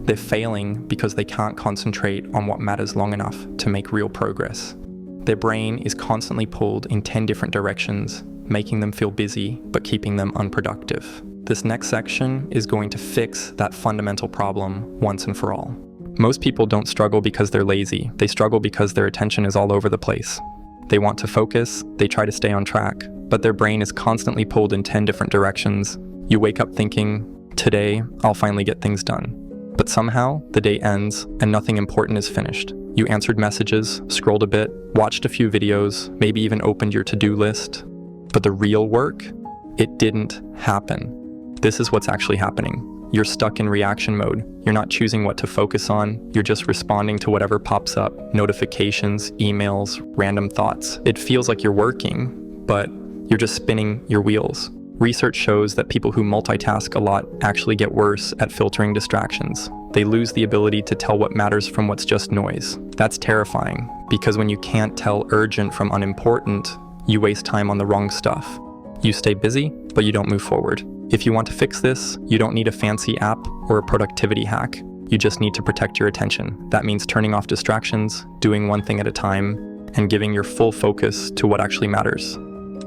Speaker 1: They're failing because they can't concentrate on what matters long enough to make real progress. Their brain is constantly pulled in 10 different directions, making them feel busy but keeping them unproductive. This next section is going to fix that fundamental problem once and for all. Most people don't struggle because they're lazy. They struggle because their attention is all over the place. They want to focus, they try to stay on track, but their brain is constantly pulled in 10 different directions. You wake up thinking, today, I'll finally get things done. But somehow, the day ends and nothing important is finished. You answered messages, scrolled a bit, watched a few videos, maybe even opened your to-do list. But the real work, it didn't happen. This is what's actually happening. You're stuck in reaction mode. You're not choosing what to focus on. You're just responding to whatever pops up. Notifications, emails, random thoughts. It feels like you're working, but you're just spinning your wheels. Research shows that people who multitask a lot actually get worse at filtering distractions. They lose the ability to tell what matters from what's just noise. That's terrifying, because when you can't tell urgent from unimportant, you waste time on the wrong stuff. You stay busy, but you don't move forward. If you want to fix this, you don't need a fancy app or a productivity hack. You just need to protect your attention. That means turning off distractions, doing one thing at a time, and giving your full focus to what actually matters.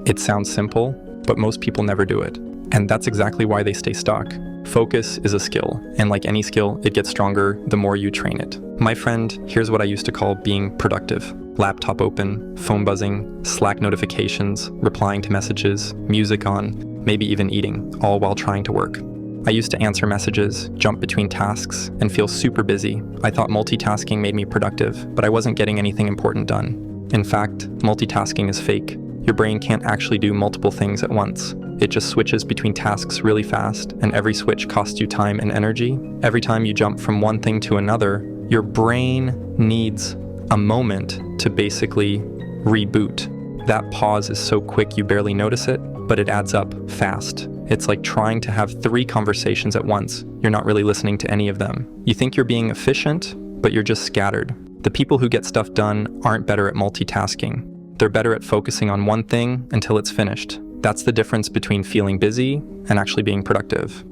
Speaker 1: It sounds simple, but most people never do it. And that's exactly why they stay stuck. Focus is a skill, and like any skill, it gets stronger the more you train it. My friend, here's what I used to call being productive. Laptop open, phone buzzing, Slack notifications, replying to messages, music on, maybe even eating, all while trying to work. I used to answer messages, jump between tasks, and feel super busy. I thought multitasking made me productive, but I wasn't getting anything important done. In fact, multitasking is fake. Your brain can't actually do multiple things at once. It just switches between tasks really fast, and every switch costs you time and energy. Every time you jump from one thing to another, your brain needs a moment to basically reboot. That pause is so quick you barely notice it, but it adds up fast. It's like trying to have 3 conversations at once. You're not really listening to any of them. You think you're being efficient, but you're just scattered. The people who get stuff done aren't better at multitasking. They're better at focusing on one thing until it's finished. That's the difference between feeling busy and actually being productive.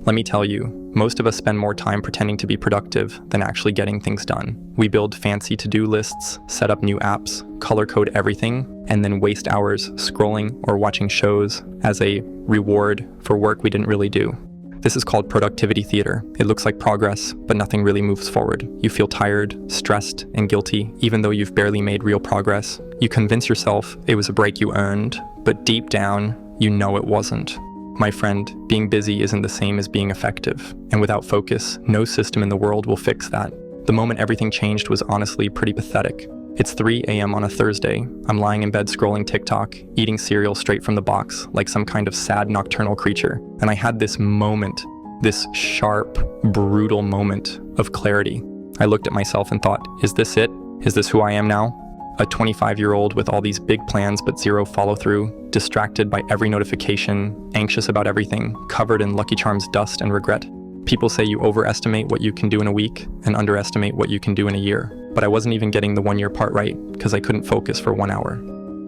Speaker 1: Let me tell you, most of us spend more time pretending to be productive than actually getting things done. We build fancy to-do lists, set up new apps, color code everything, and then waste hours scrolling or watching shows as a reward for work we didn't really do. This is called productivity theater. It looks like progress, but nothing really moves forward. You feel tired, stressed, and guilty, even though you've barely made real progress. You convince yourself it was a break you earned, but deep down, you know it wasn't. My friend, being busy isn't the same as being effective, and without focus, no system in the world will fix that. The moment everything changed was honestly pretty pathetic. It's 3 a.m. on a Thursday. I'm lying in bed scrolling TikTok, eating cereal straight from the box, like some kind of sad nocturnal creature. And I had this moment, this sharp, brutal moment of clarity. I looked at myself and thought, is this it? Is this who I am now? A 25-year-old with all these big plans but zero follow-through, distracted by every notification, anxious about everything, covered in Lucky Charms dust and regret. People say you overestimate what you can do in a week and underestimate what you can do in a year. But I wasn't even getting the 1-year part right because I couldn't focus for 1 hour.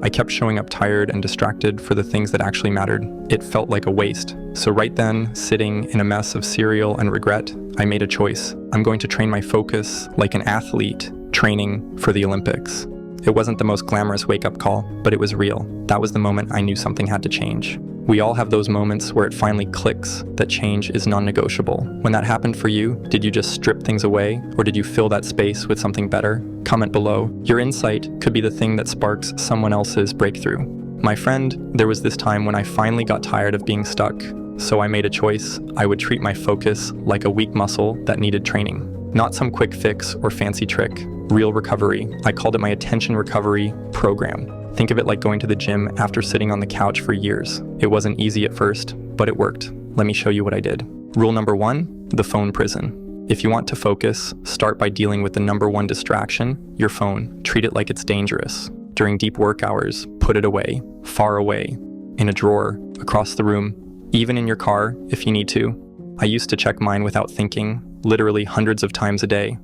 Speaker 1: I kept showing up tired and distracted for the things that actually mattered. It felt like a waste. So right then, sitting in a mess of cereal and regret, I made a choice. I'm going to train my focus like an athlete training for the Olympics. It wasn't the most glamorous wake-up call, but it was real. That was the moment I knew something had to change. We all have those moments where it finally clicks that change is non-negotiable. When that happened for you, did you just strip things away, or did you fill that space with something better? Comment below. Your insight could be the thing that sparks someone else's breakthrough. My friend, there was this time when I finally got tired of being stuck, so I made a choice. I would treat my focus like a weak muscle that needed training. Not some quick fix or fancy trick. Real recovery. I called it my attention recovery program. Think of it like going to the gym after sitting on the couch for years. It wasn't easy at first, but it worked. Let me show you what I did. Rule number 1, the phone prison. If you want to focus, start by dealing with the number 1 distraction, your phone. Treat it like it's dangerous. During deep work hours, put it away, far away, in a drawer, across the room, even in your car if you need to. I used to check mine without thinking, literally hundreds of times a day.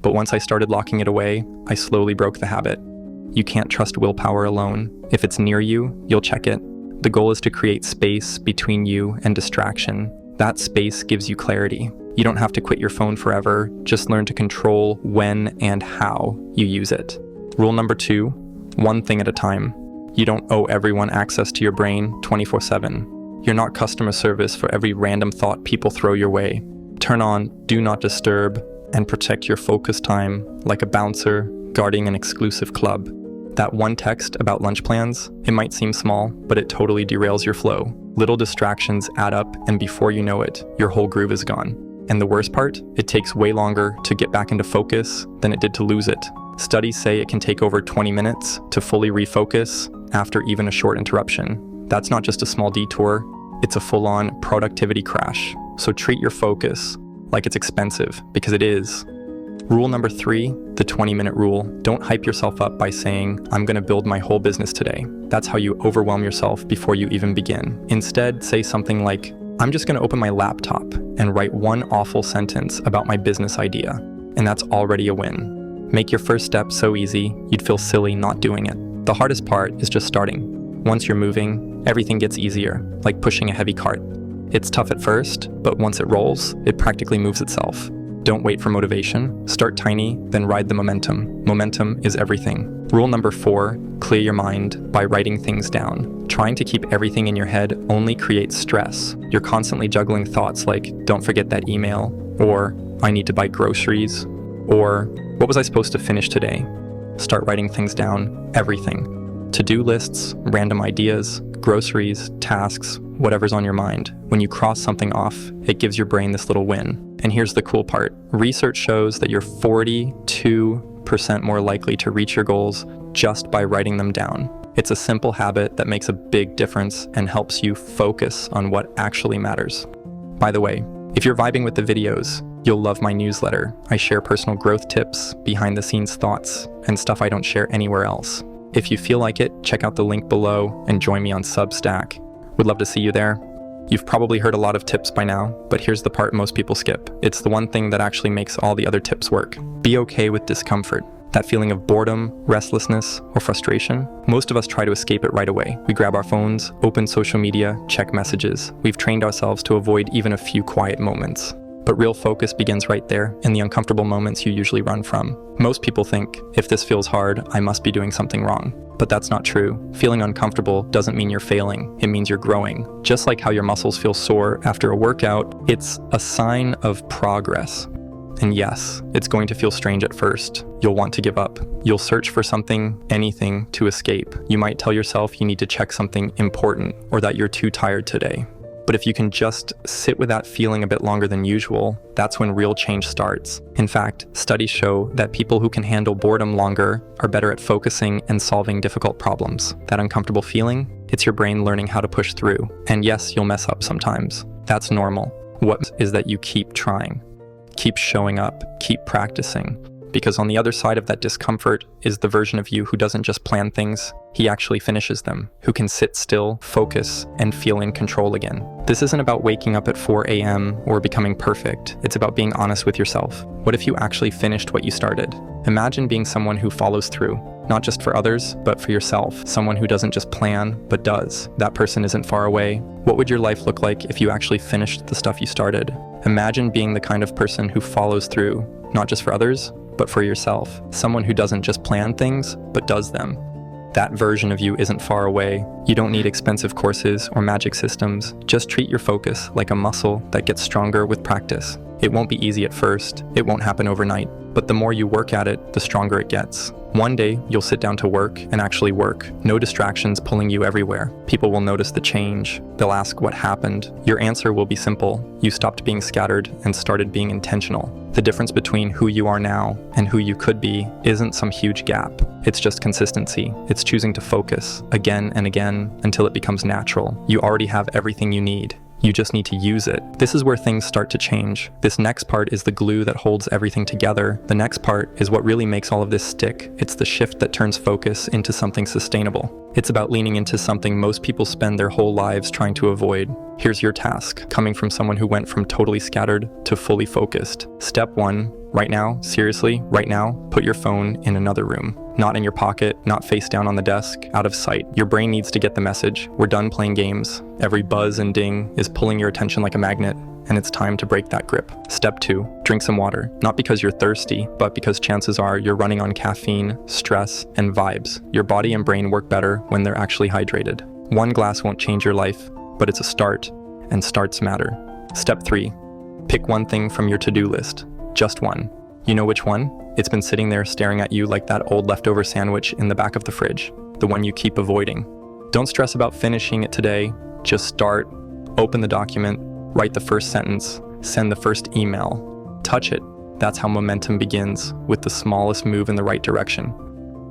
Speaker 1: But once I started locking it away, I slowly broke the habit. You can't trust willpower alone. If it's near you, you'll check it. The goal is to create space between you and distraction. That space gives you clarity. You don't have to quit your phone forever, just learn to control when and how you use it. Rule number 2, one thing at a time. You don't owe everyone access to your brain 24/7. You're not customer service for every random thought people throw your way. Turn on Do Not Disturb and protect your focus time like a bouncer guarding an exclusive club. That one text about lunch plans, it might seem small, but it totally derails your flow. Little distractions add up, and before you know it, your whole groove is gone. And the worst part, it takes way longer to get back into focus than it did to lose it. Studies say it can take over 20 minutes to fully refocus after even a short interruption. That's not just a small detour, it's a full-on productivity crash. So treat your focus like it's expensive, because it is. Rule number 3, the 20-minute rule. Don't hype yourself up by saying, I'm gonna build my whole business today. That's how you overwhelm yourself before you even begin. Instead, say something like, I'm just gonna open my laptop and write one awful sentence about my business idea, and that's already a win. Make your first step so easy, you'd feel silly not doing it. The hardest part is just starting. Once you're moving, everything gets easier, like pushing a heavy cart. It's tough at first, but once it rolls, it practically moves itself. Don't wait for motivation. Start tiny, then ride the momentum. Momentum is everything. Rule number 4, clear your mind by writing things down. Trying to keep everything in your head only creates stress. You're constantly juggling thoughts like, don't forget that email, or I need to buy groceries, or what was I supposed to finish today? Start writing things down, everything. To-do lists, random ideas, groceries, tasks, whatever's on your mind. When you cross something off, it gives your brain this little win. And here's the cool part. Research shows that you're 42% more likely to reach your goals just by writing them down. It's a simple habit that makes a big difference and helps you focus on what actually matters. By the way, if you're vibing with the videos, you'll love my newsletter. I share personal growth tips, behind-the-scenes thoughts, and stuff I don't share anywhere else. If you feel like it, check out the link below and join me on Substack. Would love to see you there. You've probably heard a lot of tips by now, but here's the part most people skip. It's the one thing that actually makes all the other tips work. Be okay with discomfort. That feeling of boredom, restlessness, or frustration. Most of us try to escape it right away. We grab our phones, open social media, check messages. We've trained ourselves to avoid even a few quiet moments. But real focus begins right there, in the uncomfortable moments you usually run from. Most people think, if this feels hard, I must be doing something wrong. But that's not true. Feeling uncomfortable doesn't mean you're failing. It means you're growing. Just like how your muscles feel sore after a workout, it's a sign of progress. And yes, it's going to feel strange at first. You'll want to give up. You'll search for something, anything, to escape. You might tell yourself you need to check something important, or that you're too tired today. But if you can just sit with that feeling a bit longer than usual, that's when real change starts. In fact, studies show that people who can handle boredom longer are better at focusing and solving difficult problems. That uncomfortable feeling, it's your brain learning how to push through. And yes, you'll mess up sometimes. That's normal. What is that you keep trying, keep showing up, keep practicing. Because on the other side of that discomfort is the version of you who doesn't just plan things, he actually finishes them, who can sit still, focus, and feel in control again. This isn't about waking up at 4 a.m. or becoming perfect. It's about being honest with yourself. What if you actually finished what you started? Imagine being someone who follows through, not just for others, but for yourself. Someone who doesn't just plan, but does. That person isn't far away. What would your life look like if you actually finished the stuff you started? Imagine being the kind of person who follows through, not just for others, but for yourself. Someone who doesn't just plan things, but does them. That version of you isn't far away. You don't need expensive courses or magic systems. Just treat your focus like a muscle that gets stronger with practice. It won't be easy at first. It won't happen overnight. But the more you work at it, the stronger it gets. One day, you'll sit down to work and actually work. No distractions pulling you everywhere. People will notice the change. They'll ask what happened. Your answer will be simple. You stopped being scattered and started being intentional. The difference between who you are now and who you could be isn't some huge gap. It's just consistency. It's choosing to focus again and again until it becomes natural. You already have everything you need. You just need to use it. This is where things start to change. This next part is the glue that holds everything together. The next part is what really makes all of this stick. It's the shift that turns focus into something sustainable. It's about leaning into something most people spend their whole lives trying to avoid. Here's your task, coming from someone who went from totally scattered to fully focused. Step 1, right now, seriously, right now, put your phone in another room. Not in your pocket, not face down on the desk, out of sight. Your brain needs to get the message. We're done playing games. Every buzz and ding is pulling your attention like a magnet, and it's time to break that grip. Step 2, drink some water. Not because you're thirsty, but because chances are you're running on caffeine, stress, and vibes. Your body and brain work better when they're actually hydrated. One glass won't change your life, but it's a start, and starts matter. Step 3. Pick one thing from your to-do list. Just one. You know which one? It's been sitting there staring at you like that old leftover sandwich in the back of the fridge, the one you keep avoiding. Don't stress about finishing it today. Just start, open the document, write the first sentence, send the first email. Touch it. That's how momentum begins, with the smallest move in the right direction.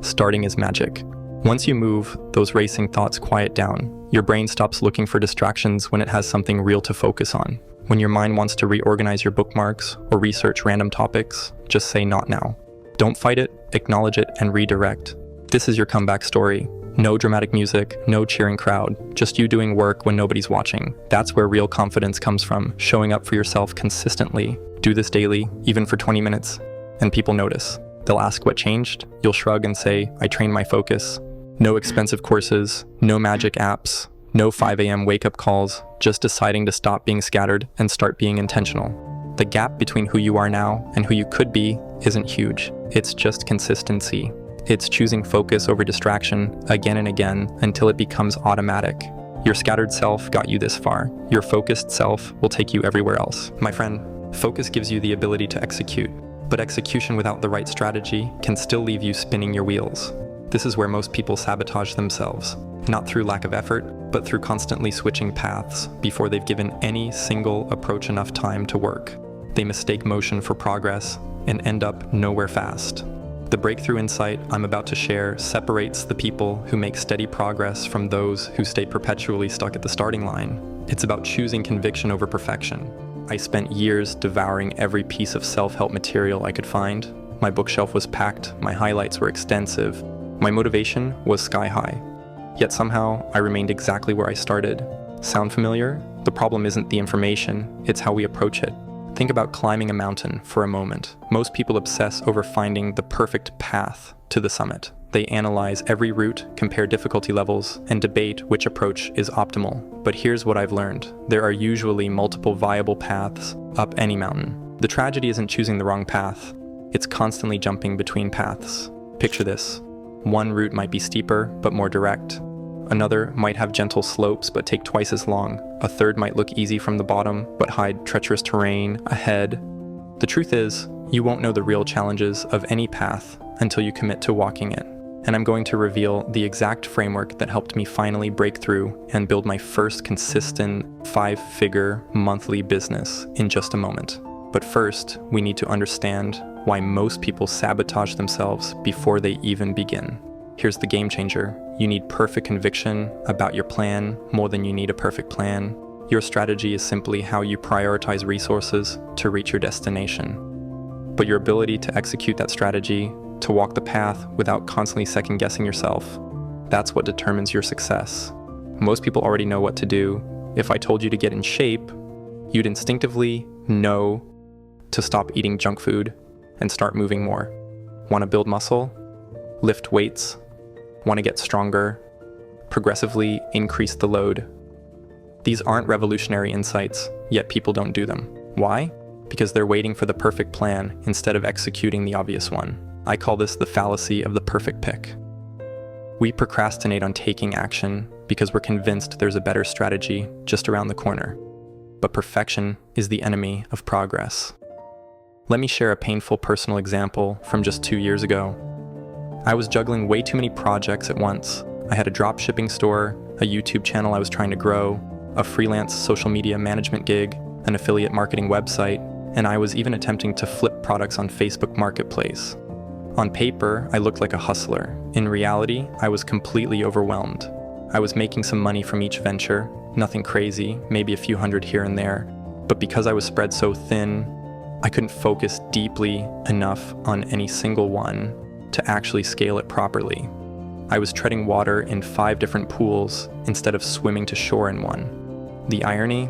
Speaker 1: Starting is magic. Once you move, those racing thoughts quiet down. Your brain stops looking for distractions when it has something real to focus on. When your mind wants to reorganize your bookmarks or research random topics, just say not now. Don't fight it, acknowledge it, and redirect. This is your comeback story. No dramatic music, no cheering crowd, just you doing work when nobody's watching. That's where real confidence comes from, showing up for yourself consistently. Do this daily, even for 20 minutes, and people notice. They'll ask what changed. You'll shrug and say, I trained my focus. No expensive courses, no magic apps, no 5 a.m. wake-up calls, just deciding to stop being scattered and start being intentional. The gap between who you are now and who you could be isn't huge. It's just consistency. It's choosing focus over distraction again and again until it becomes automatic. Your scattered self got you this far. Your focused self will take you everywhere else. My friend, focus gives you the ability to execute, but execution without the right strategy can still leave you spinning your wheels. This is where most people sabotage themselves, not through lack of effort, but through constantly switching paths before they've given any single approach enough time to work. They mistake motion for progress and end up nowhere fast. The breakthrough insight I'm about to share separates the people who make steady progress from those who stay perpetually stuck at the starting line. It's about choosing conviction over perfection. I spent years devouring every piece of self-help material I could find. My bookshelf was packed, my highlights were extensive, my motivation was sky high. Yet somehow, I remained exactly where I started. Sound familiar? The problem isn't the information, it's how we approach it. Think about climbing a mountain for a moment. Most people obsess over finding the perfect path to the summit. They analyze every route, compare difficulty levels, and debate which approach is optimal. But here's what I've learned. There are usually multiple viable paths up any mountain. The tragedy isn't choosing the wrong path. It's constantly jumping between paths. Picture this. One route might be steeper, but more direct. Another might have gentle slopes, but take twice as long. A third might look easy from the bottom, but hide treacherous terrain ahead. The truth is, you won't know the real challenges of any path until you commit to walking it. And I'm going to reveal the exact framework that helped me finally break through and build my first consistent 5-figure monthly business in just a moment. But first, we need to understand why most people sabotage themselves before they even begin. Here's the game changer. You need perfect conviction about your plan more than you need a perfect plan. Your strategy is simply how you prioritize resources to reach your destination. But your ability to execute that strategy, to walk the path without constantly second-guessing yourself, that's what determines your success. Most people already know what to do. If I told you to get in shape, you'd instinctively know to stop eating junk food and start moving more. Want to build muscle? Lift weights? Want to get stronger? Progressively increase the load. These aren't revolutionary insights, yet people don't do them. Why? Because they're waiting for the perfect plan instead of executing the obvious one. I call this the fallacy of the perfect pick. We procrastinate on taking action because we're convinced there's a better strategy just around the corner. But perfection is the enemy of progress. Let me share a painful personal example from just 2 years ago. I was juggling way too many projects at once. I had a drop shipping store, a YouTube channel I was trying to grow, a freelance social media management gig, an affiliate marketing website, and I was even attempting to flip products on Facebook Marketplace. On paper, I looked like a hustler. In reality, I was completely overwhelmed. I was making some money from each venture, nothing crazy, maybe a few hundred here and there. But because I was spread so thin, I couldn't focus deeply enough on any single one to actually scale it properly. I was treading water in 5 different pools instead of swimming to shore in one. The irony?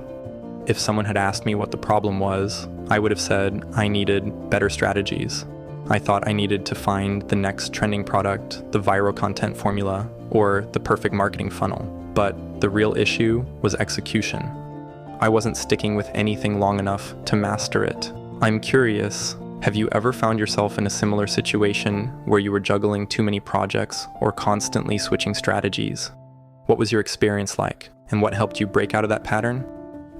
Speaker 1: If someone had asked me what the problem was, I would have said I needed better strategies. I thought I needed to find the next trending product, the viral content formula, or the perfect marketing funnel. But the real issue was execution. I wasn't sticking with anything long enough to master it. I'm curious, have you ever found yourself in a similar situation where you were juggling too many projects or constantly switching strategies? What was your experience like? and what helped you break out of that pattern?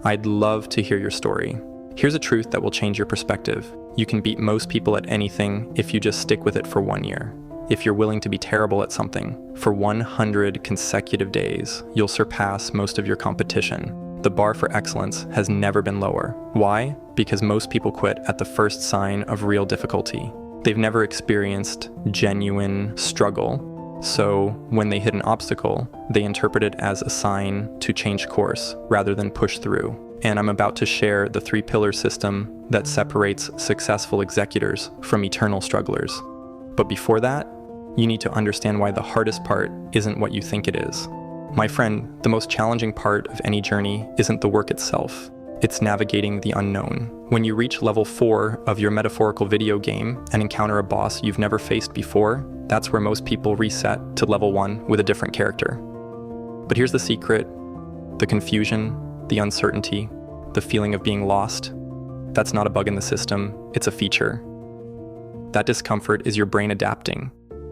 Speaker 1: I'd love to hear your story. Here's a truth that will change your perspective. You can beat most people at anything if you just stick with it for 1 year. If you're willing to be terrible at something, for 100 consecutive days, you'll surpass most of your competition. The bar for excellence has never been lower. Why? Because most people quit at the first sign of real difficulty. They've never experienced genuine struggle, so when they hit an obstacle, they interpret it as a sign to change course rather than push through. And I'm about to share the 3-pillar system that separates successful executors from eternal strugglers. But before that, you need to understand why the hardest part isn't what you think it is. My friend, the most challenging part of any journey isn't the work itself. It's navigating the unknown. When you reach level 4 of your metaphorical video game and encounter a boss you've never faced before, that's where most people reset to level 1 with a different character. But here's the secret: the confusion, the uncertainty, the feeling of being lost. That's not a bug in the system, it's a feature. That discomfort is your brain adapting,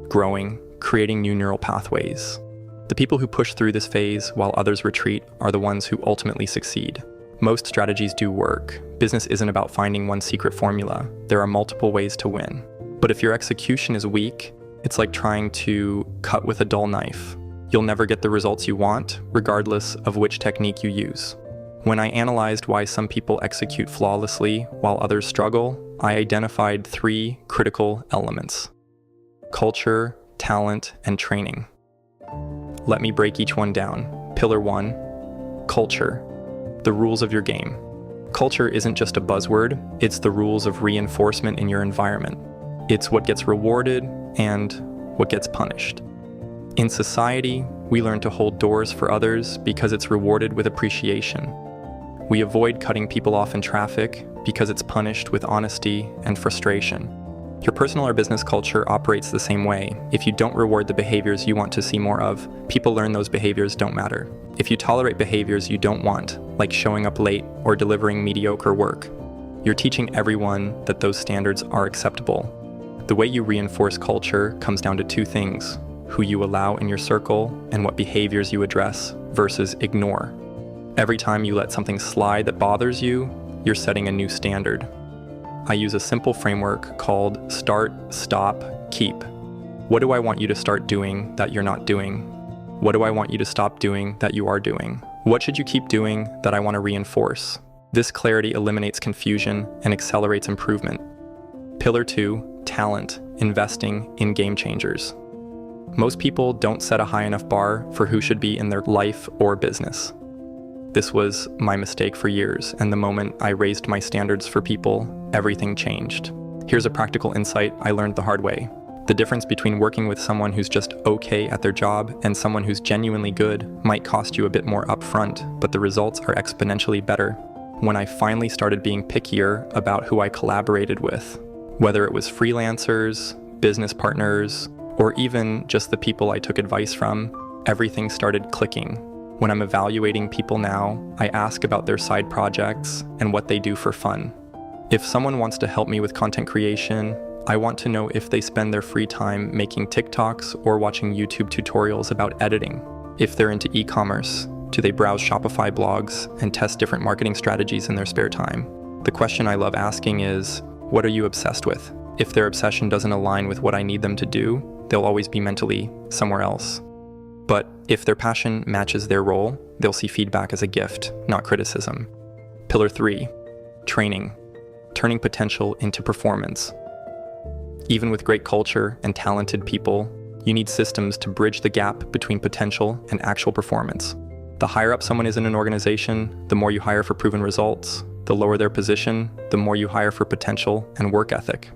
Speaker 1: growing, creating new neural pathways. The people who push through this phase while others retreat are the ones who ultimately succeed. Most strategies do work. Business isn't about finding one secret formula. There are multiple ways to win. But if your execution is weak, it's like trying to cut with a dull knife. You'll never get the results you want, regardless of which technique you use. When I analyzed why some people execute flawlessly while others struggle, I identified 3 critical elements: culture, talent, and training. Let me break each one down. Pillar 1, culture. The rules of your game. Culture isn't just a buzzword, it's the rules of reinforcement in your environment. It's what gets rewarded and what gets punished. In society, we learn to hold doors for others because it's rewarded with appreciation. We avoid cutting people off in traffic because it's punished with honesty and frustration. Your personal or business culture operates the same way. If you don't reward the behaviors you want to see more of, people learn those behaviors don't matter. If you tolerate behaviors you don't want, like showing up late or delivering mediocre work, you're teaching everyone that those standards are acceptable. The way you reinforce culture comes down to 2 things: who you allow in your circle and what behaviors you address versus ignore. Every time you let something slide that bothers you, you're setting a new standard. I use a simple framework called start, stop, keep. What do I want you to start doing that you're not doing? What do I want you to stop doing that you are doing? What should you keep doing that I want to reinforce? This clarity eliminates confusion and accelerates improvement. Pillar 2, talent, investing in game changers. Most people don't set a high enough bar for who should be in their life or business. This was my mistake for years, and the moment I raised my standards for people, everything changed. Here's a practical insight I learned the hard way. The difference between working with someone who's just okay at their job and someone who's genuinely good might cost you a bit more upfront, but the results are exponentially better. When I finally started being pickier about who I collaborated with, whether it was freelancers, business partners, or even just the people I took advice from, everything started clicking. When I'm evaluating people now, I ask about their side projects and what they do for fun. If someone wants to help me with content creation, I want to know if they spend their free time making TikToks or watching YouTube tutorials about editing. If they're into e-commerce, do they browse Shopify blogs and test different marketing strategies in their spare time? The question I love asking is, what are you obsessed with? If their obsession doesn't align with what I need them to do, they'll always be mentally somewhere else. But if their passion matches their role, they'll see feedback as a gift, not criticism. Pillar 3, training, turning potential into performance. Even with great culture and talented people, you need systems to bridge the gap between potential and actual performance. The higher up someone is in an organization, the more you hire for proven results. The lower their position, the more you hire for potential and work ethic.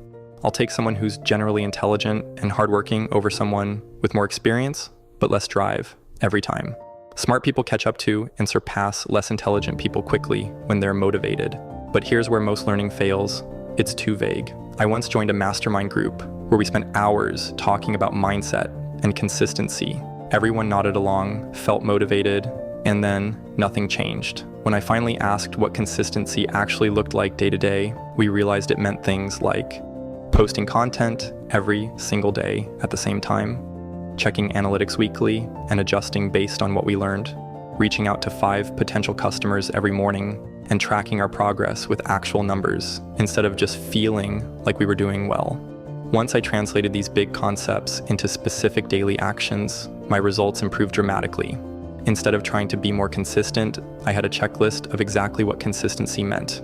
Speaker 1: I'll take someone who's generally intelligent and hardworking over someone with more experience, but less drive, every time. Smart people catch up to and surpass less intelligent people quickly when they're motivated. But here's where most learning fails. It's too vague. I once joined a mastermind group where we spent hours talking about mindset and consistency. Everyone nodded along, felt motivated, and then nothing changed. When I finally asked what consistency actually looked like day to day, we realized it meant things like posting content every single day at the same time, checking analytics weekly and adjusting based on what we learned, reaching out to 5 potential customers every morning and tracking our progress with actual numbers instead of just feeling like we were doing well. Once I translated these big concepts into specific daily actions, my results improved dramatically. Instead of trying to be more consistent, I had a checklist of exactly what consistency meant.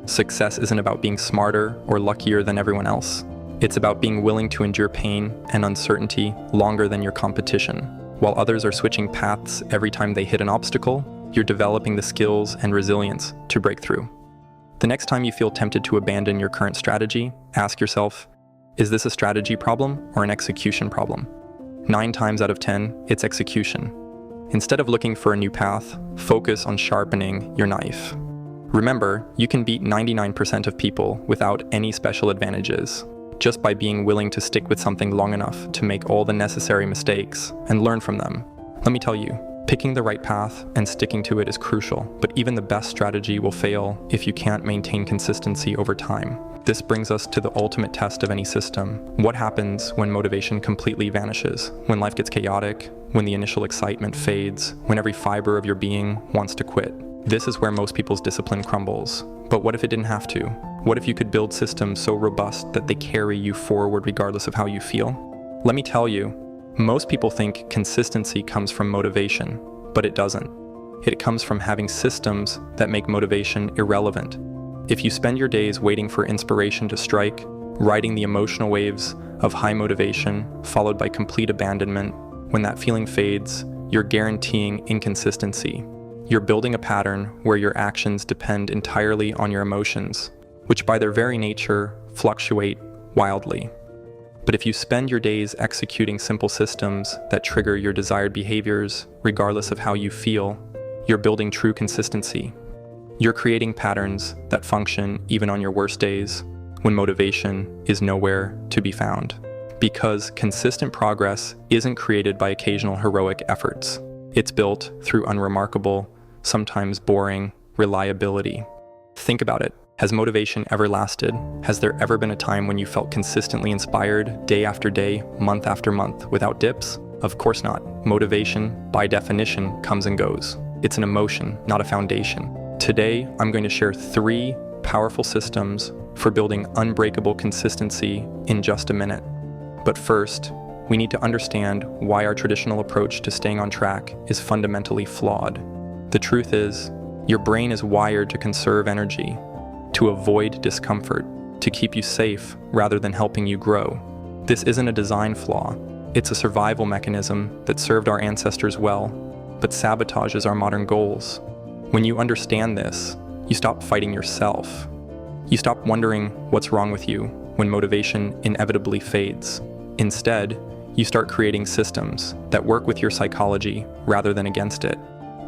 Speaker 1: Success isn't about being smarter or luckier than everyone else. It's about being willing to endure pain and uncertainty longer than your competition. While others are switching paths every time they hit an obstacle, you're developing the skills and resilience to break through. The next time you feel tempted to abandon your current strategy, ask yourself, is this a strategy problem or an execution problem? 9 times out of 10, it's execution. Instead of looking for a new path, focus on sharpening your knife. Remember, you can beat 99% of people without any special advantages, just by being willing to stick with something long enough to make all the necessary mistakes and learn from them. Let me tell you, picking the right path and sticking to it is crucial, but even the best strategy will fail if you can't maintain consistency over time. This brings us to the ultimate test of any system. What happens when motivation completely vanishes? When life gets chaotic? When the initial excitement fades? When every fiber of your being wants to quit? This is where most people's discipline crumbles. But what if it didn't have to? What if you could build systems so robust that they carry you forward regardless of how you feel? Let me tell you, most people think consistency comes from motivation, but it doesn't. It comes from having systems that make motivation irrelevant. If you spend your days waiting for inspiration to strike, riding the emotional waves of high motivation followed by complete abandonment, when that feeling fades, you're guaranteeing inconsistency. You're building a pattern where your actions depend entirely on your emotions, which by their very nature fluctuate wildly. But if you spend your days executing simple systems that trigger your desired behaviors, regardless of how you feel, you're building true consistency. You're creating patterns that function even on your worst days, when motivation is nowhere to be found. Because consistent progress isn't created by occasional heroic efforts. It's built through unremarkable, sometimes boring, reliability. Think about it. Has motivation ever lasted? Has there ever been a time when you felt consistently inspired, day after day, month after month, without dips? Of course not. Motivation, by definition, comes and goes. It's an emotion, not a foundation. Today, I'm going to share 3 powerful systems for building unbreakable consistency in just a minute. But first, we need to understand why our traditional approach to staying on track is fundamentally flawed. The truth is, your brain is wired to conserve energy, to avoid discomfort, to keep you safe rather than helping you grow. This isn't a design flaw. It's a survival mechanism that served our ancestors well, but sabotages our modern goals. When you understand this, you stop fighting yourself. You stop wondering what's wrong with you when motivation inevitably fades. Instead, you start creating systems that work with your psychology rather than against it.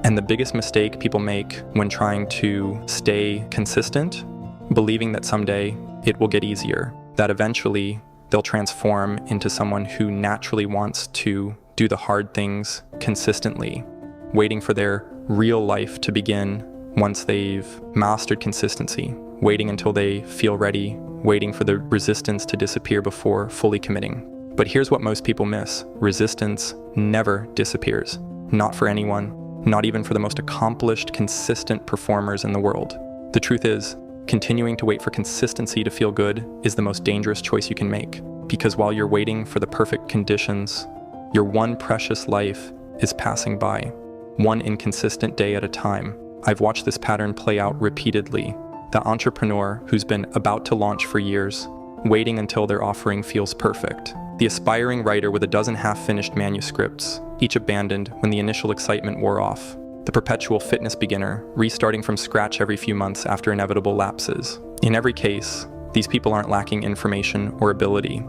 Speaker 1: And the biggest mistake people make when trying to stay consistent, believing that someday it will get easier, that eventually they'll transform into someone who naturally wants to do the hard things consistently, waiting for their real life to begin once they've mastered consistency, waiting until they feel ready, waiting for the resistance to disappear before fully committing. But here's what most people miss. Resistance never disappears. Not for anyone, not even for the most accomplished, consistent performers in the world. The truth is, continuing to wait for consistency to feel good is the most dangerous choice you can make. Because while you're waiting for the perfect conditions, your one precious life is passing by, one inconsistent day at a time. I've watched this pattern play out repeatedly. The entrepreneur who's been about to launch for years, waiting until their offering feels perfect. The aspiring writer with a dozen half-finished manuscripts, each abandoned when the initial excitement wore off. The perpetual fitness beginner, restarting from scratch every few months after inevitable lapses. In every case, these people aren't lacking information or ability.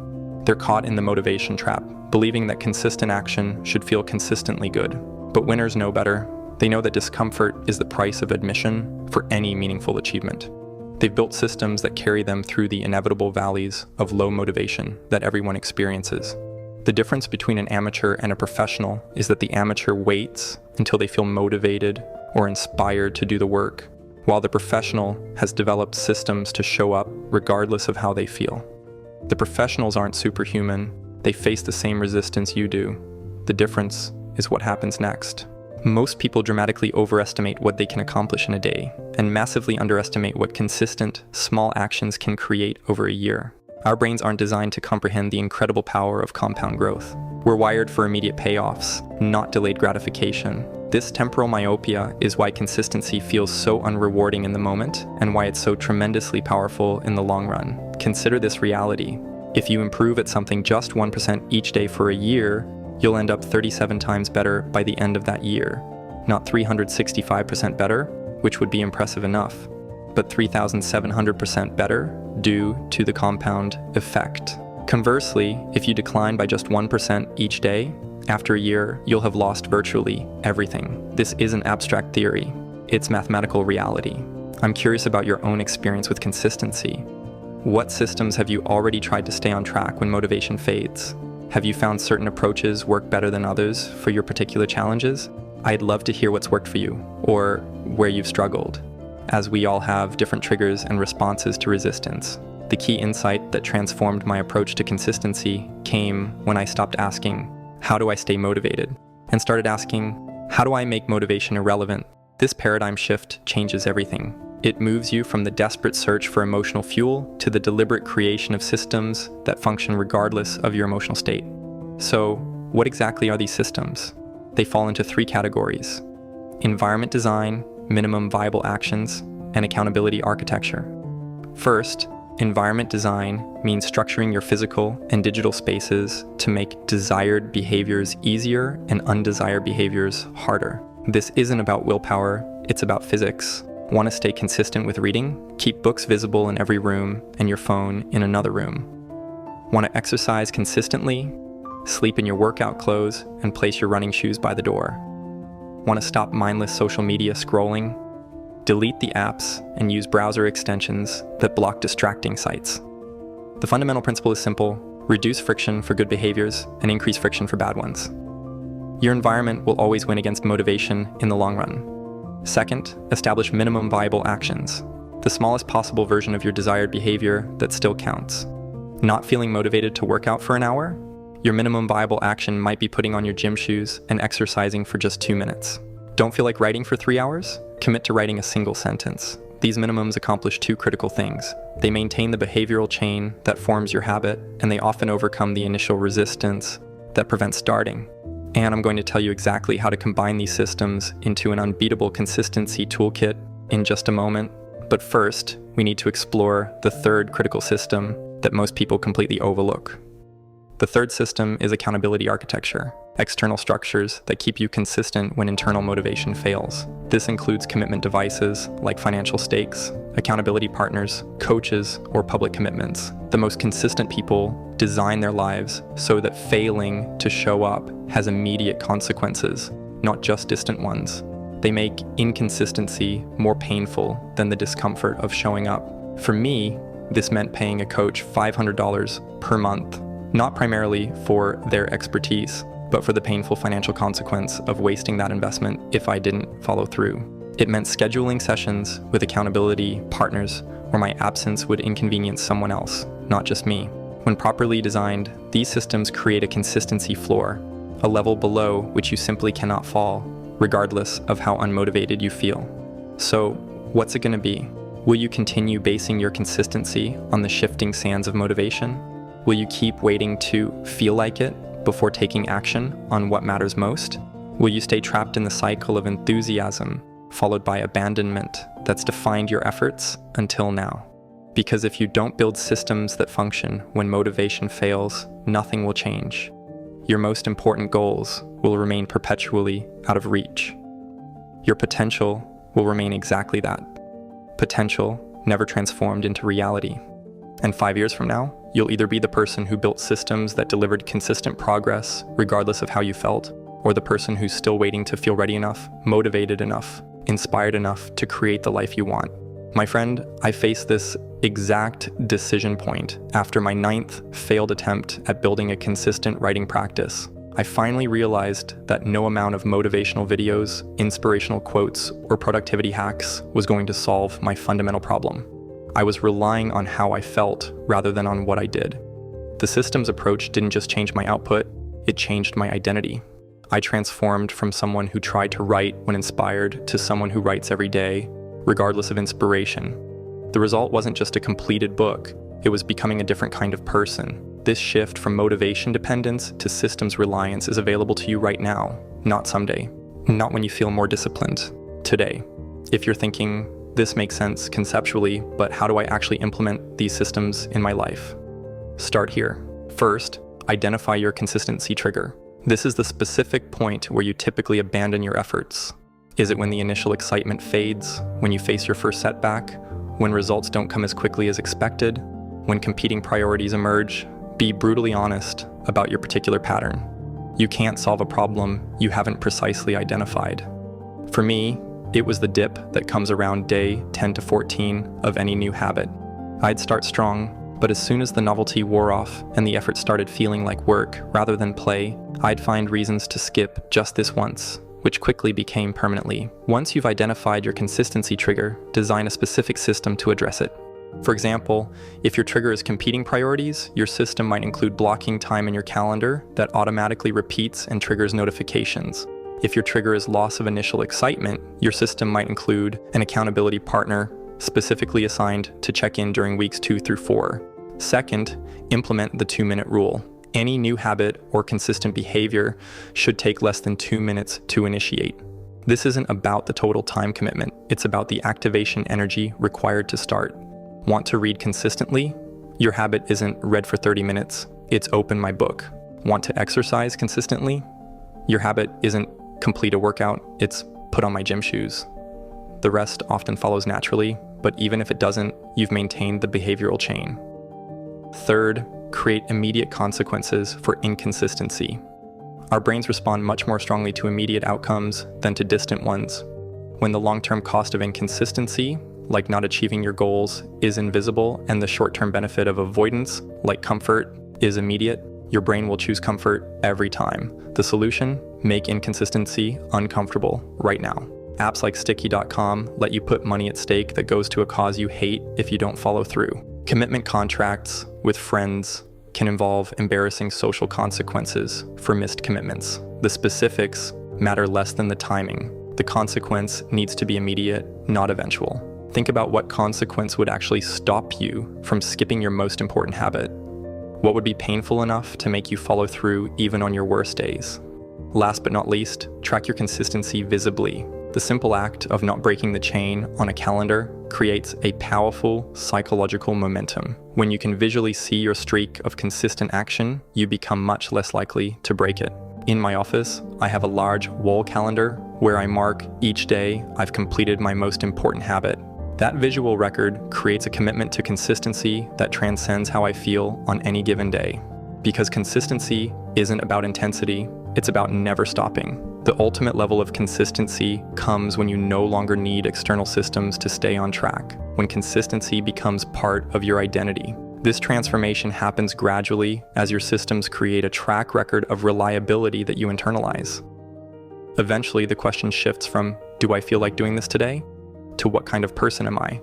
Speaker 1: They're caught in the motivation trap, believing that consistent action should feel consistently good. But winners know better. They know that discomfort is the price of admission for any meaningful achievement. They've built systems that carry them through the inevitable valleys of low motivation that everyone experiences. The difference between an amateur and a professional is that the amateur waits until they feel motivated or inspired to do the work, while the professional has developed systems to show up regardless of how they feel. The professionals aren't superhuman. They face the same resistance you do. The difference is what happens next. Most people dramatically overestimate what they can accomplish in a day and massively underestimate what consistent, small actions can create over a year. Our brains aren't designed to comprehend the incredible power of compound growth. We're wired for immediate payoffs, not delayed gratification. This temporal myopia is why consistency feels so unrewarding in the moment and why it's so tremendously powerful in the long run. Consider this reality. If you improve at something just 1% each day for a year, you'll end up 37 times better by the end of that year. Not 365% better, which would be impressive enough, but 3,700% better due to the compound effect. Conversely, if you decline by just 1% each day, after a year, you'll have lost virtually everything. This isn't abstract theory, it's mathematical reality. I'm curious about your own experience with consistency. What systems have you already tried to stay on track when motivation fades? Have you found certain approaches work better than others for your particular challenges? I'd love to hear what's worked for you, or where you've struggled, as we all have different triggers and responses to resistance. The key insight that transformed my approach to consistency came when I stopped asking, how do I stay motivated? And started asking, how do I make motivation irrelevant? This paradigm shift changes everything. It moves you from the desperate search for emotional fuel to the deliberate creation of systems that function regardless of your emotional state. So, what exactly are these systems? They fall into 3 categories: environment design, minimum viable actions, and accountability architecture. First, environment design means structuring your physical and digital spaces to make desired behaviors easier and undesired behaviors harder. This isn't about willpower, it's about physics. Want to stay consistent with reading? Keep books visible in every room and your phone in another room. Want to exercise consistently? Sleep in your workout clothes and place your running shoes by the door. Want to stop mindless social media scrolling? Delete the apps and use browser extensions that block distracting sites. The fundamental principle is simple: reduce friction for good behaviors and increase friction for bad ones. Your environment will always win against motivation in the long run. Second, establish minimum viable actions, the smallest possible version of your desired behavior that still counts. Not feeling motivated to work out for an hour? Your minimum viable action might be putting on your gym shoes and exercising for just 2 minutes. Don't feel like writing for 3 hours? Commit to writing a single sentence. These minimums accomplish 2 critical things. They maintain the behavioral chain that forms your habit, and they often overcome the initial resistance that prevents starting. And I'm going to tell you exactly how to combine these systems into an unbeatable consistency toolkit in just a moment. But first, we need to explore the 3rd critical system that most people completely overlook. The 3rd system is accountability architecture, external structures that keep you consistent when internal motivation fails. This includes commitment devices like financial stakes, accountability partners, coaches, or public commitments. The most consistent people design their lives so that failing to show up has immediate consequences, not just distant ones. They make inconsistency more painful than the discomfort of showing up. For me, this meant paying a coach $500 per month, not primarily for their expertise, but for the painful financial consequence of wasting that investment if I didn't follow through. It meant scheduling sessions with accountability partners where my absence would inconvenience someone else, not just me. When properly designed, these systems create a consistency floor, a level below which you simply cannot fall, regardless of how unmotivated you feel. So, what's it going to be? Will you continue basing your consistency on the shifting sands of motivation? Will you keep waiting to feel like it before taking action on what matters most? Will you stay trapped in the cycle of enthusiasm, followed by abandonment that's defined your efforts until now? Because if you don't build systems that function when motivation fails, nothing will change. Your most important goals will remain perpetually out of reach. Your potential will remain exactly that. Potential never transformed into reality. And 5 years from now, you'll either be the person who built systems that delivered consistent progress regardless of how you felt, or the person who's still waiting to feel ready enough, motivated enough, inspired enough to create the life you want. My friend, I faced this exact decision point after my 9th failed attempt at building a consistent writing practice. I finally realized that no amount of motivational videos, inspirational quotes, or productivity hacks was going to solve my fundamental problem. I was relying on how I felt rather than on what I did. The systems approach didn't just change my output, it changed my identity. I transformed from someone who tried to write when inspired to someone who writes every day, regardless of inspiration. The result wasn't just a completed book, it was becoming a different kind of person. This shift from motivation dependence to systems reliance is available to you right now, not someday. Not when you feel more disciplined. Today. If you're thinking, this makes sense conceptually, but how do I actually implement these systems in my life? Start here. First, identify your consistency trigger. This is the specific point where you typically abandon your efforts. Is it when the initial excitement fades, when you face your first setback, when results don't come as quickly as expected, when competing priorities emerge? Be brutally honest about your particular pattern. You can't solve a problem you haven't precisely identified. For me, it was the dip that comes around day 10 to 14 of any new habit. I'd start strong, but as soon as the novelty wore off and the effort started feeling like work rather than play, I'd find reasons to skip just this once, which quickly became permanently. Once you've identified your consistency trigger, design a specific system to address it. For example, if your trigger is competing priorities, your system might include blocking time in your calendar that automatically repeats and triggers notifications. If your trigger is loss of initial excitement, your system might include an accountability partner specifically assigned to check in during weeks 2 through 4. Second, implement the 2-minute rule. Any new habit or consistent behavior should take less than 2 minutes to initiate. This isn't about the total time commitment, it's about the activation energy required to start. Want to read consistently? Your habit isn't read for 30 minutes, it's open my book. Want to exercise consistently? Your habit isn't complete a workout, it's put on my gym shoes. The rest often follows naturally, but even if it doesn't, you've maintained the behavioral chain. Third, create immediate consequences for inconsistency. Our brains respond much more strongly to immediate outcomes than to distant ones. When the long-term cost of inconsistency, like not achieving your goals, is invisible and the short-term benefit of avoidance, like comfort, is immediate, your brain will choose comfort every time. The solution? Make inconsistency uncomfortable right now. Apps like Sticky.com let you put money at stake that goes to a cause you hate if you don't follow through. Commitment contracts with friends can involve embarrassing social consequences for missed commitments. The specifics matter less than the timing. The consequence needs to be immediate, not eventual. Think about what consequence would actually stop you from skipping your most important habit. What would be painful enough to make you follow through even on your worst days? Last but not least, track your consistency visibly. The simple act of not breaking the chain on a calendar creates a powerful psychological momentum. When you can visually see your streak of consistent action, you become much less likely to break it. In my office, I have a large wall calendar where I mark each day I've completed my most important habit. That visual record creates a commitment to consistency that transcends how I feel on any given day. Because consistency isn't about intensity, it's about never stopping. The ultimate level of consistency comes when you no longer need external systems to stay on track, when consistency becomes part of your identity. This transformation happens gradually as your systems create a track record of reliability that you internalize. Eventually, the question shifts from, do I feel like doing this today? To what kind of person am I?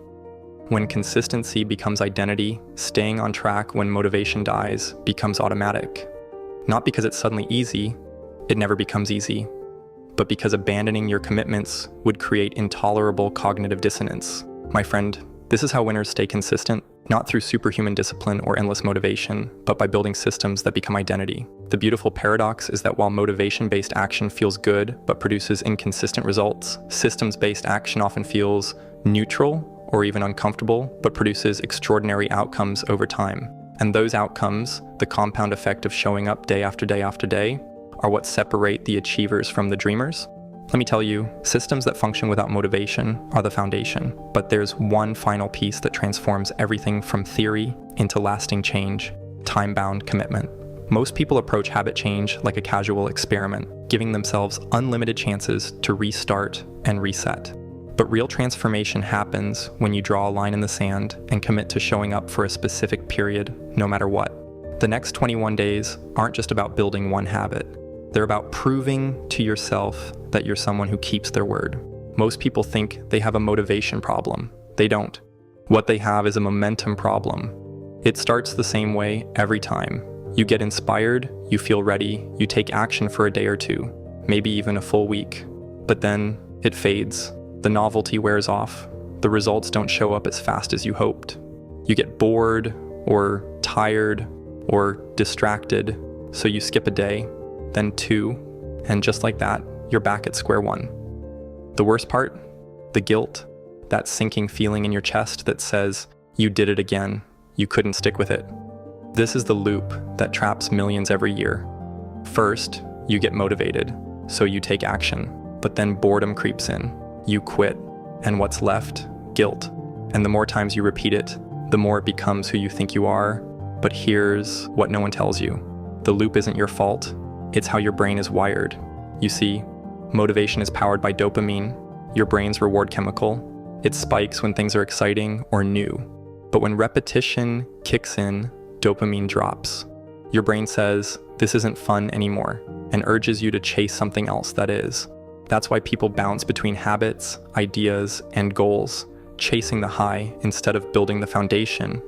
Speaker 1: When consistency becomes identity, staying on track when motivation dies becomes automatic. Not because it's suddenly easy, it never becomes easy, but because abandoning your commitments would create intolerable cognitive dissonance. My friend, this is how winners stay consistent, not through superhuman discipline or endless motivation, but by building systems that become identity. The beautiful paradox is that while motivation-based action feels good but produces inconsistent results, systems-based action often feels neutral or even uncomfortable, but produces extraordinary outcomes over time. And those outcomes, the compound effect of showing up day after day after day, are what separate the achievers from the dreamers. Let me tell you, systems that function without motivation are the foundation, but there's one final piece that transforms everything from theory into lasting change: time-bound commitment. Most people approach habit change like a casual experiment, giving themselves unlimited chances to restart and reset. But real transformation happens when you draw a line in the sand and commit to showing up for a specific period, no matter what. The next 21 days aren't just about building one habit. They're about proving to yourself that you're someone who keeps their word. Most people think they have a motivation problem. They don't. What they have is a momentum problem. It starts the same way every time. You get inspired, you feel ready, you take action for a day or two. maybe even a full week. But then it fades. The novelty wears off. The results don't show up as fast as you hoped. You get bored or tired or distracted, so you skip a day, then two, and just like that, you're back at square one. The worst part? The guilt, that sinking feeling in your chest that says, you did it again, you couldn't stick with it. This is the loop that traps millions every year. First, you get motivated, so you take action, but then boredom creeps in, you quit, and what's left? Guilt. And the more times you repeat it, the more it becomes who you think you are. But here's what no one tells you. The loop isn't your fault, it's how your brain is wired. You see, motivation is powered by dopamine, your brain's reward chemical. It spikes when things are exciting or new. But when repetition kicks in, dopamine drops. Your brain says, this isn't fun anymore, and urges you to chase something else that is. That's why people bounce between habits, ideas, and goals, chasing the high instead of building the foundation.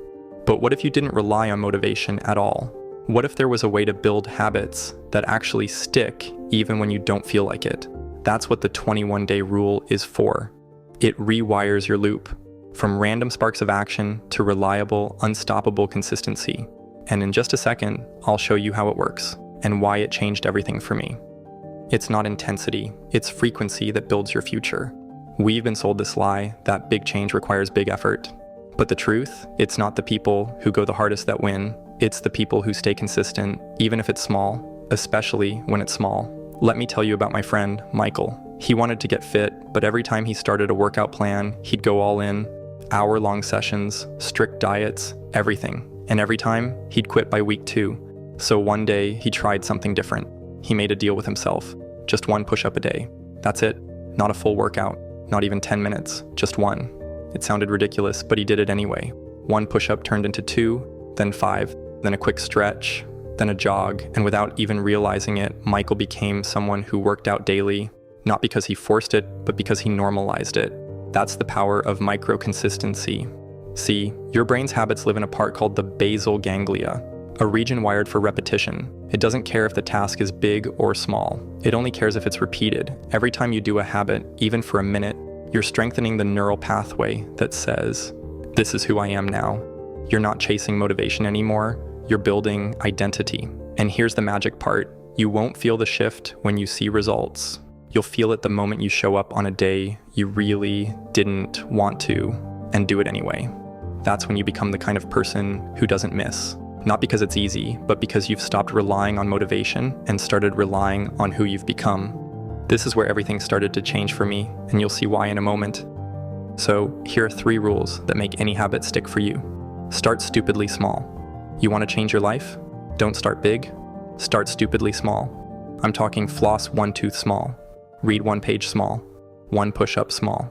Speaker 1: But what if you didn't rely on motivation at all? What if there was a way to build habits that actually stick even when you don't feel like it? That's what the 21-day rule is for. It rewires your loop, from random sparks of action to reliable, unstoppable consistency. And in just a second, I'll show you how it works and why it changed everything for me. It's not intensity, it's frequency that builds your future. We've been sold this lie that big change requires big effort. But the truth, it's not the people who go the hardest that win, it's the people who stay consistent, even if it's small, especially when it's small. Let me tell you about my friend, Michael. He wanted to get fit, but every time he started a workout plan, he'd go all in, hour-long sessions, strict diets, everything. And every time, he'd quit by week 2. So one day, he tried something different. He made a deal with himself. Just one push-up a day. That's it. Not a full workout. Not even 10 minutes. Just one. It sounded ridiculous, but he did it anyway. One push-up turned into 2, then 5, then a quick stretch, then a jog, and without even realizing it, Michael became someone who worked out daily, not because he forced it, but because he normalized it. That's the power of micro-consistency. See, your brain's habits live in a part called the basal ganglia, a region wired for repetition. It doesn't care if the task is big or small. It only cares if it's repeated. Every time you do a habit, even for a minute, you're strengthening the neural pathway that says, this is who I am now. You're not chasing motivation anymore, you're building identity. And here's the magic part. You won't feel the shift when you see results. You'll feel it the moment you show up on a day you really didn't want to and do it anyway. That's when you become the kind of person who doesn't miss. Not because it's easy, but because you've stopped relying on motivation and started relying on who you've become. This is where everything started to change for me, and you'll see why in a moment. So here are 3 rules that make any habit stick for you. Start stupidly small. You want to change your life? Don't start big. Start stupidly small. I'm talking floss 1 tooth small. Read 1 page small. 1 push-up small.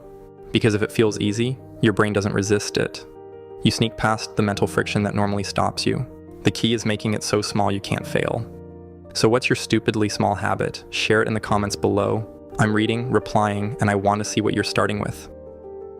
Speaker 1: Because if it feels easy, your brain doesn't resist it. You sneak past the mental friction that normally stops you. The key is making it so small you can't fail. So what's your stupidly small habit? Share it in the comments below. I'm reading, replying, and I want to see what you're starting with.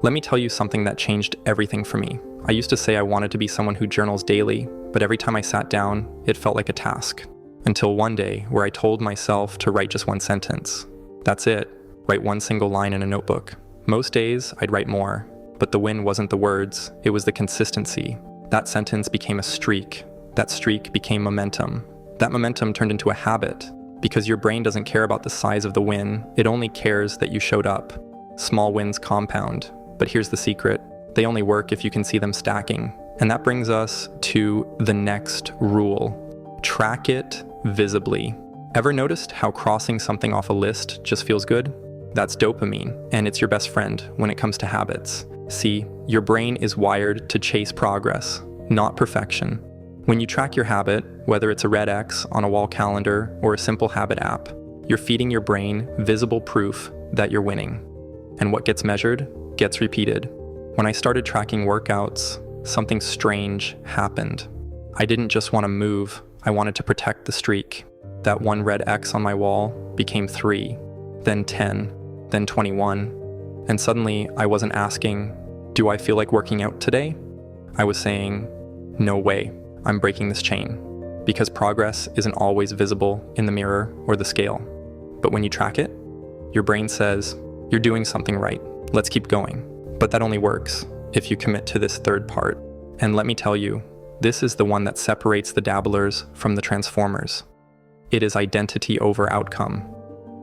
Speaker 1: Let me tell you something that changed everything for me. I used to say I wanted to be someone who journals daily, but every time I sat down, it felt like a task. Until one day where I told myself to write just 1 sentence. That's it. Write 1 single line in a notebook. Most days, I'd write more. But the win wasn't the words, it was the consistency. That sentence became a streak. That streak became momentum. That momentum turned into a habit. Because your brain doesn't care about the size of the win, it only cares that you showed up. Small wins compound. But here's the secret. They only work if you can see them stacking. And that brings us to the next rule. Track it visibly. Ever noticed how crossing something off a list just feels good? That's dopamine, and it's your best friend when it comes to habits. See, your brain is wired to chase progress, not perfection. When you track your habit, whether it's a red X on a wall calendar or a simple habit app, you're feeding your brain visible proof that you're winning. And what gets measured gets repeated. When I started tracking workouts, something strange happened. I didn't just want to move, I wanted to protect the streak. That 1 red X on my wall became 3, then 10, then 21. And suddenly I wasn't asking, do I feel like working out today? I was saying, no way, I'm breaking this chain. Because progress isn't always visible in the mirror or the scale. But when you track it, your brain says, you're doing something right. Let's keep going. But that only works if you commit to this third part. And let me tell you, this is the one that separates the dabblers from the transformers. It is identity over outcome.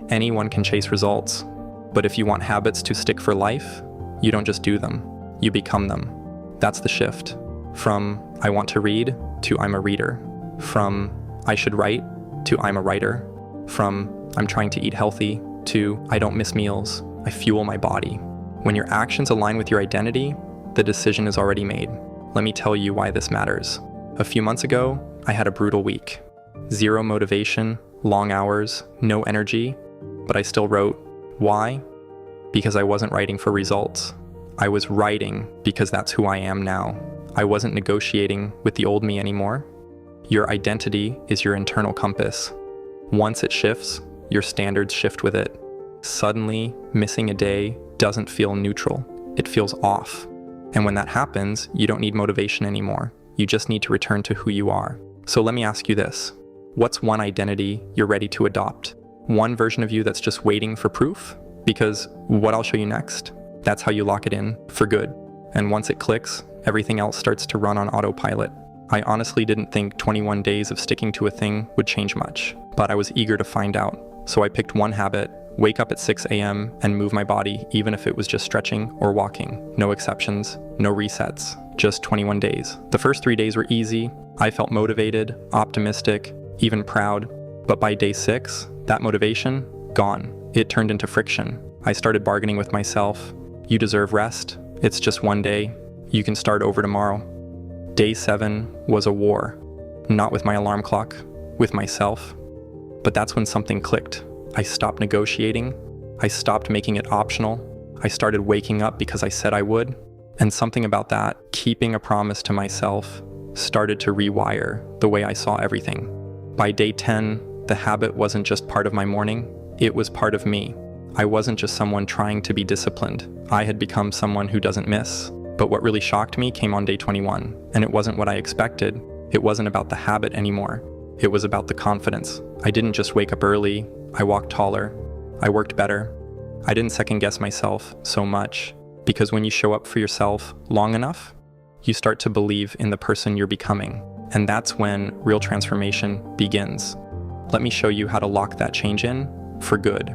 Speaker 1: Anyone can chase results, but if you want habits to stick for life, you don't just do them, you become them. That's the shift. From I want to read to I'm a reader. From I should write to I'm a writer. From I'm trying to eat healthy to I don't miss meals, I fuel my body. When your actions align with your identity, the decision is already made. Let me tell you why this matters. A few months ago, I had a brutal week. Zero motivation, long hours, no energy, but I still wrote. Why? Because I wasn't writing for results. I was writing because that's who I am now. I wasn't negotiating with the old me anymore. Your identity is your internal compass. Once it shifts, your standards shift with it. Suddenly, missing a day doesn't feel neutral. It feels off. And when that happens, you don't need motivation anymore. You just need to return to who you are. So let me ask you this. What's one identity you're ready to adopt? One version of you that's just waiting for proof? Because what I'll show you next, that's how you lock it in for good. And once it clicks, everything else starts to run on autopilot. I honestly didn't think 21 days of sticking to a thing would change much, but I was eager to find out. So I picked one habit: wake up at 6 a.m. and move my body, even if it was just stretching or walking. No exceptions, no resets, just 21 days. The first 3 days were easy. I felt motivated, optimistic, even proud. But by day 6, that motivation, gone. It turned into friction. I started bargaining with myself. You deserve rest. It's just one day. You can start over tomorrow. Day 7 was a war. Not with my alarm clock, with myself. But that's when something clicked. I stopped negotiating. I stopped making it optional. I started waking up because I said I would. And something about that, keeping a promise to myself, started to rewire the way I saw everything. By day 10, the habit wasn't just part of my morning, it was part of me. I wasn't just someone trying to be disciplined. I had become someone who doesn't miss. But what really shocked me came on day 21, and it wasn't what I expected. It wasn't about the habit anymore. It was about the confidence. I didn't just wake up early, I walked taller, I worked better. I didn't second guess myself so much, because when you show up for yourself long enough, you start to believe in the person you're becoming. And that's when real transformation begins. Let me show you how to lock that change in for good.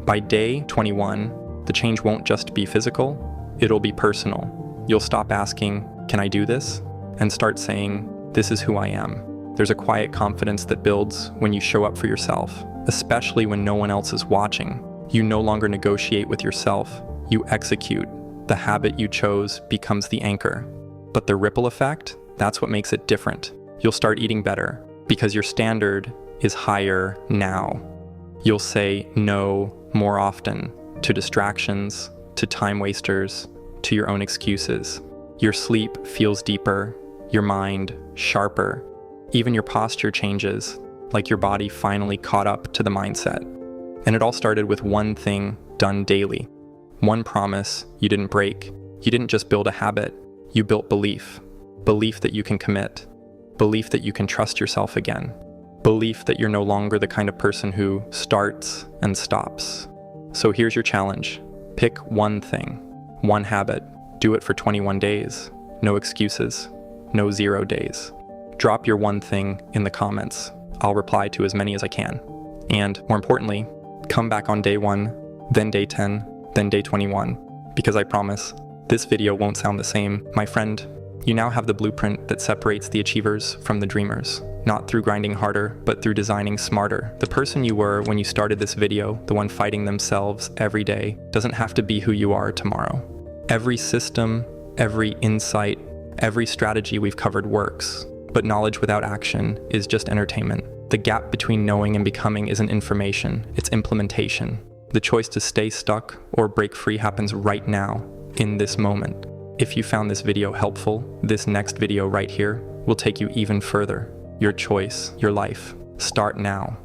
Speaker 1: By day 21, the change won't just be physical, it'll be personal. You'll stop asking, can I do this? And start saying, this is who I am. There's a quiet confidence that builds when you show up for yourself, especially when no one else is watching. You no longer negotiate with yourself, you execute. The habit you chose becomes the anchor. But the ripple effect, that's what makes it different. You'll start eating better because your standard is higher now. You'll say no more often to distractions, to time wasters, to your own excuses. Your sleep feels deeper, your mind sharper. Even your posture changes, like your body finally caught up to the mindset. And it all started with one thing done daily. One promise you didn't break. You didn't just build a habit, you built belief. Belief that you can commit. Belief that you can trust yourself again. Belief that you're no longer the kind of person who starts and stops. So here's your challenge. Pick one thing, one habit. Do it for 21 days. No excuses, no 0 days. Drop your one thing in the comments. I'll reply to as many as I can. And more importantly, come back on day 1, then day 10, then day 21, because I promise this video won't sound the same. My friend, you now have the blueprint that separates the achievers from the dreamers. Not through grinding harder, but through designing smarter. The person you were when you started this video, the one fighting themselves every day, doesn't have to be who you are tomorrow. Every system, every insight, every strategy we've covered works, but knowledge without action is just entertainment. The gap between knowing and becoming isn't information, it's implementation. The choice to stay stuck or break free happens right now, in this moment. If you found this video helpful, this next video right here will take you even further. Your choice, your life. Start now.